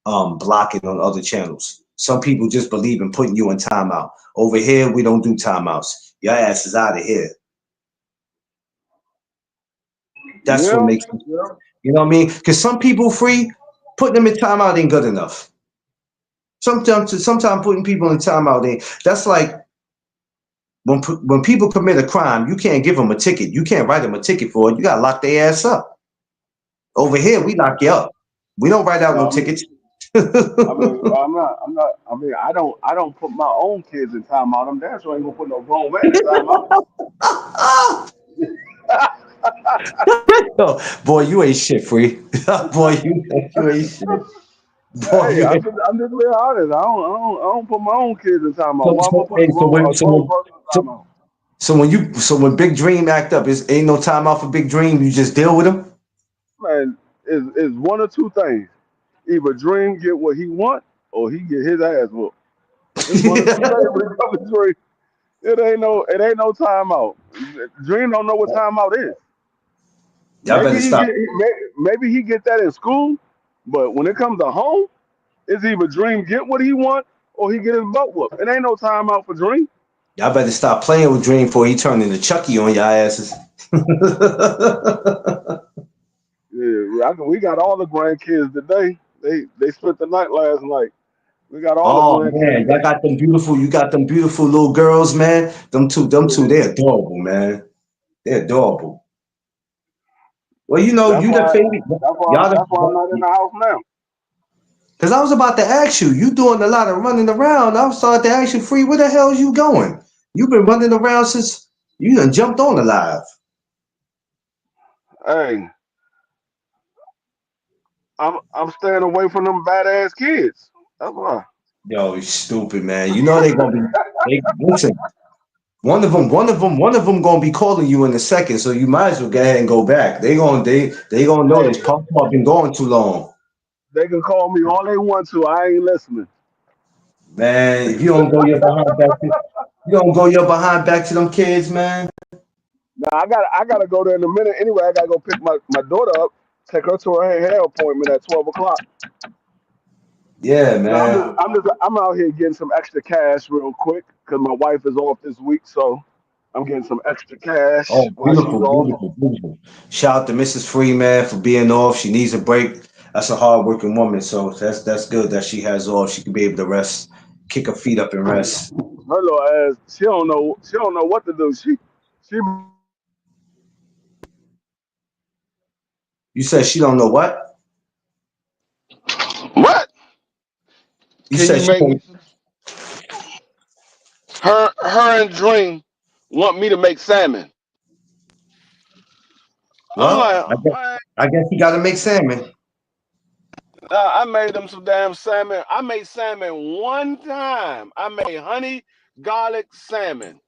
blocking on other channels. Some people just believe in putting you in timeout. Over here, we don't do timeouts. Your ass is out of here. That's what Yeah, makes it. yeah. You know what I mean? Because some people free, putting them in timeout ain't good enough. Sometimes putting people in timeout ain't. That's like when people commit a crime, you can't give them a ticket. You can't write them a ticket for it. You gotta lock their ass up. Over here, we lock you up. We don't write out no No, tickets. I'm not. I mean, I don't put my own kids in timeout. I'm damn sure ain't gonna put no grown man in timeout. Oh, boy, you ain't shit, free. Boy, you ain't shit. Boy, Hey, you ain't. I'm just being honest. I don't put my own kids in timeout. Why am I putting Hey, a grown person in timeout? so when Big Dream act up, is ain't no time out for Big Dream. You just deal with him. Man, is one or two things. Either Dream get what he want, or he get his ass whooped. It's one or two things when it comes to Dream. It ain't no timeout. Dream don't know what timeout is. Y'all better stop. Maybe he get that in school, but when it comes to home, it's either Dream get what he want or he get his butt whooped. It ain't no timeout for Dream. Y'all better stop playing with Dream before he turn into Chucky on your asses. Yeah, we got all the grandkids today. They spent the night last night. We got all the Oh grandkids man, y'all today. got them beautiful. You got them beautiful little girls, man. Them two, Yeah, they're adorable, man. They're adorable. Well, you know, that's you the why favorite. Y'all, that's why I'm not in the house now. because I was about to ask you. You doing a lot of running around. I was starting to ask you, free. Where the hell is you going? You've been running around since you done jumped on the live. Hey, I'm staying away from them badass kids. That's why. Yo, you stupid man. You know they gonna be. They listen. One of them gonna be calling you in a second, so you might as well go ahead and go back. They gonna Hey, notice Pop been going too long, they can call me all they want to. I ain't listening. man. If you don't go your behind back to, you don't go your behind back to them kids, man. Now I gotta go there in a minute. Anyway, I gotta go pick my daughter up, take her to her hair appointment at 12 o'clock. Yeah, Now man. I'm out here getting some extra cash real quick because my wife is off this week, so I'm getting some extra cash Oh, while she's beautiful, off. beautiful, beautiful. Shout out to Mrs. Freeman for being off. She needs a break. That's a hard working woman, so that's good that she has off. She can be able to rest, kick her feet up and rest. Her little ass, she don't know what to do. She You said she don't know what? What? You Can said you she make me? don't. Her and Dream want me to make salmon. I'm Well, like, man, I guess you got to make salmon. I made them some damn salmon. I made salmon one time. I made honey garlic salmon.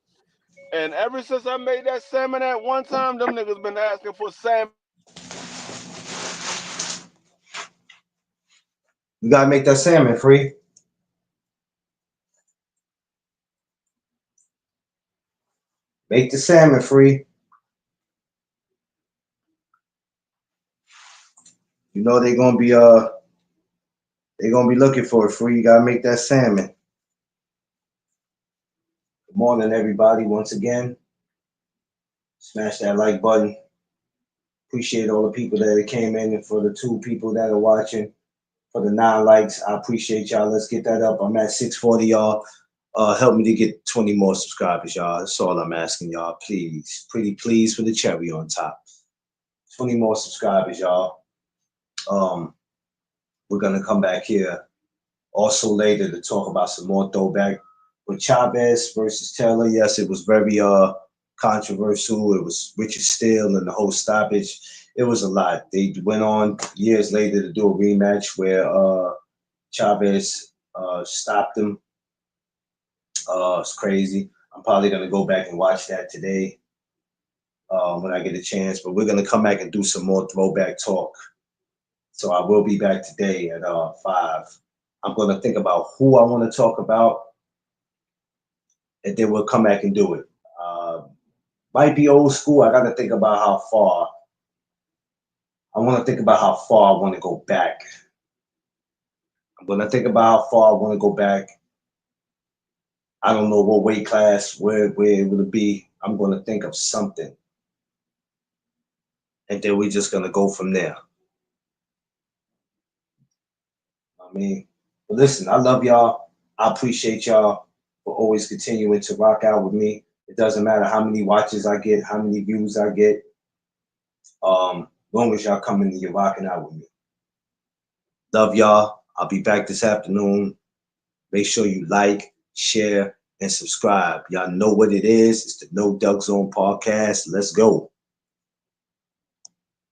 And ever since I made that salmon at one time, them niggas been asking for salmon You got to make that salmon free. Make the salmon free. You know they're gonna be looking for it free. You gotta make that salmon. Good morning, everybody. Once again, smash that like button. Appreciate all the people that came in, and for the 2 people that are watching, for the 9 likes, I appreciate y'all. Let's get that up. I'm at 640, y'all. Help me to get 20 more subscribers, y'all. That's all I'm asking y'all. Please, pretty please, for the cherry on top. 20 more subscribers, y'all. We're gonna come back here also later to talk about some more throwback with Chavez versus Taylor. Yes, it was very controversial. It was Richard Steele and the whole stoppage. It was a lot. They went on years later to do a rematch where Chavez stopped him. It's crazy. I'm probably gonna go back and watch that today when I get a chance. But we're gonna come back and do some more throwback talk. So I will be back today at 5. I'm gonna think about who I want to talk about, and then we'll come back and do it. Uh, might be old school. I got to think about how far. I want to think about how far I want to go back. I'm gonna think about how far I want to go back. I don't know what weight class, where it will be. I'm gonna think of something, and then we're just gonna go from there. I mean, but listen, I love y'all. I appreciate y'all for always continuing to rock out with me. It doesn't matter how many watches I get, how many views I get. Long as y'all coming and you're rocking out with me. Love y'all. I'll be back this afternoon. Make sure you like, share, and subscribe. Y'all know what it is. It's the No Duck Zone podcast. Let's go.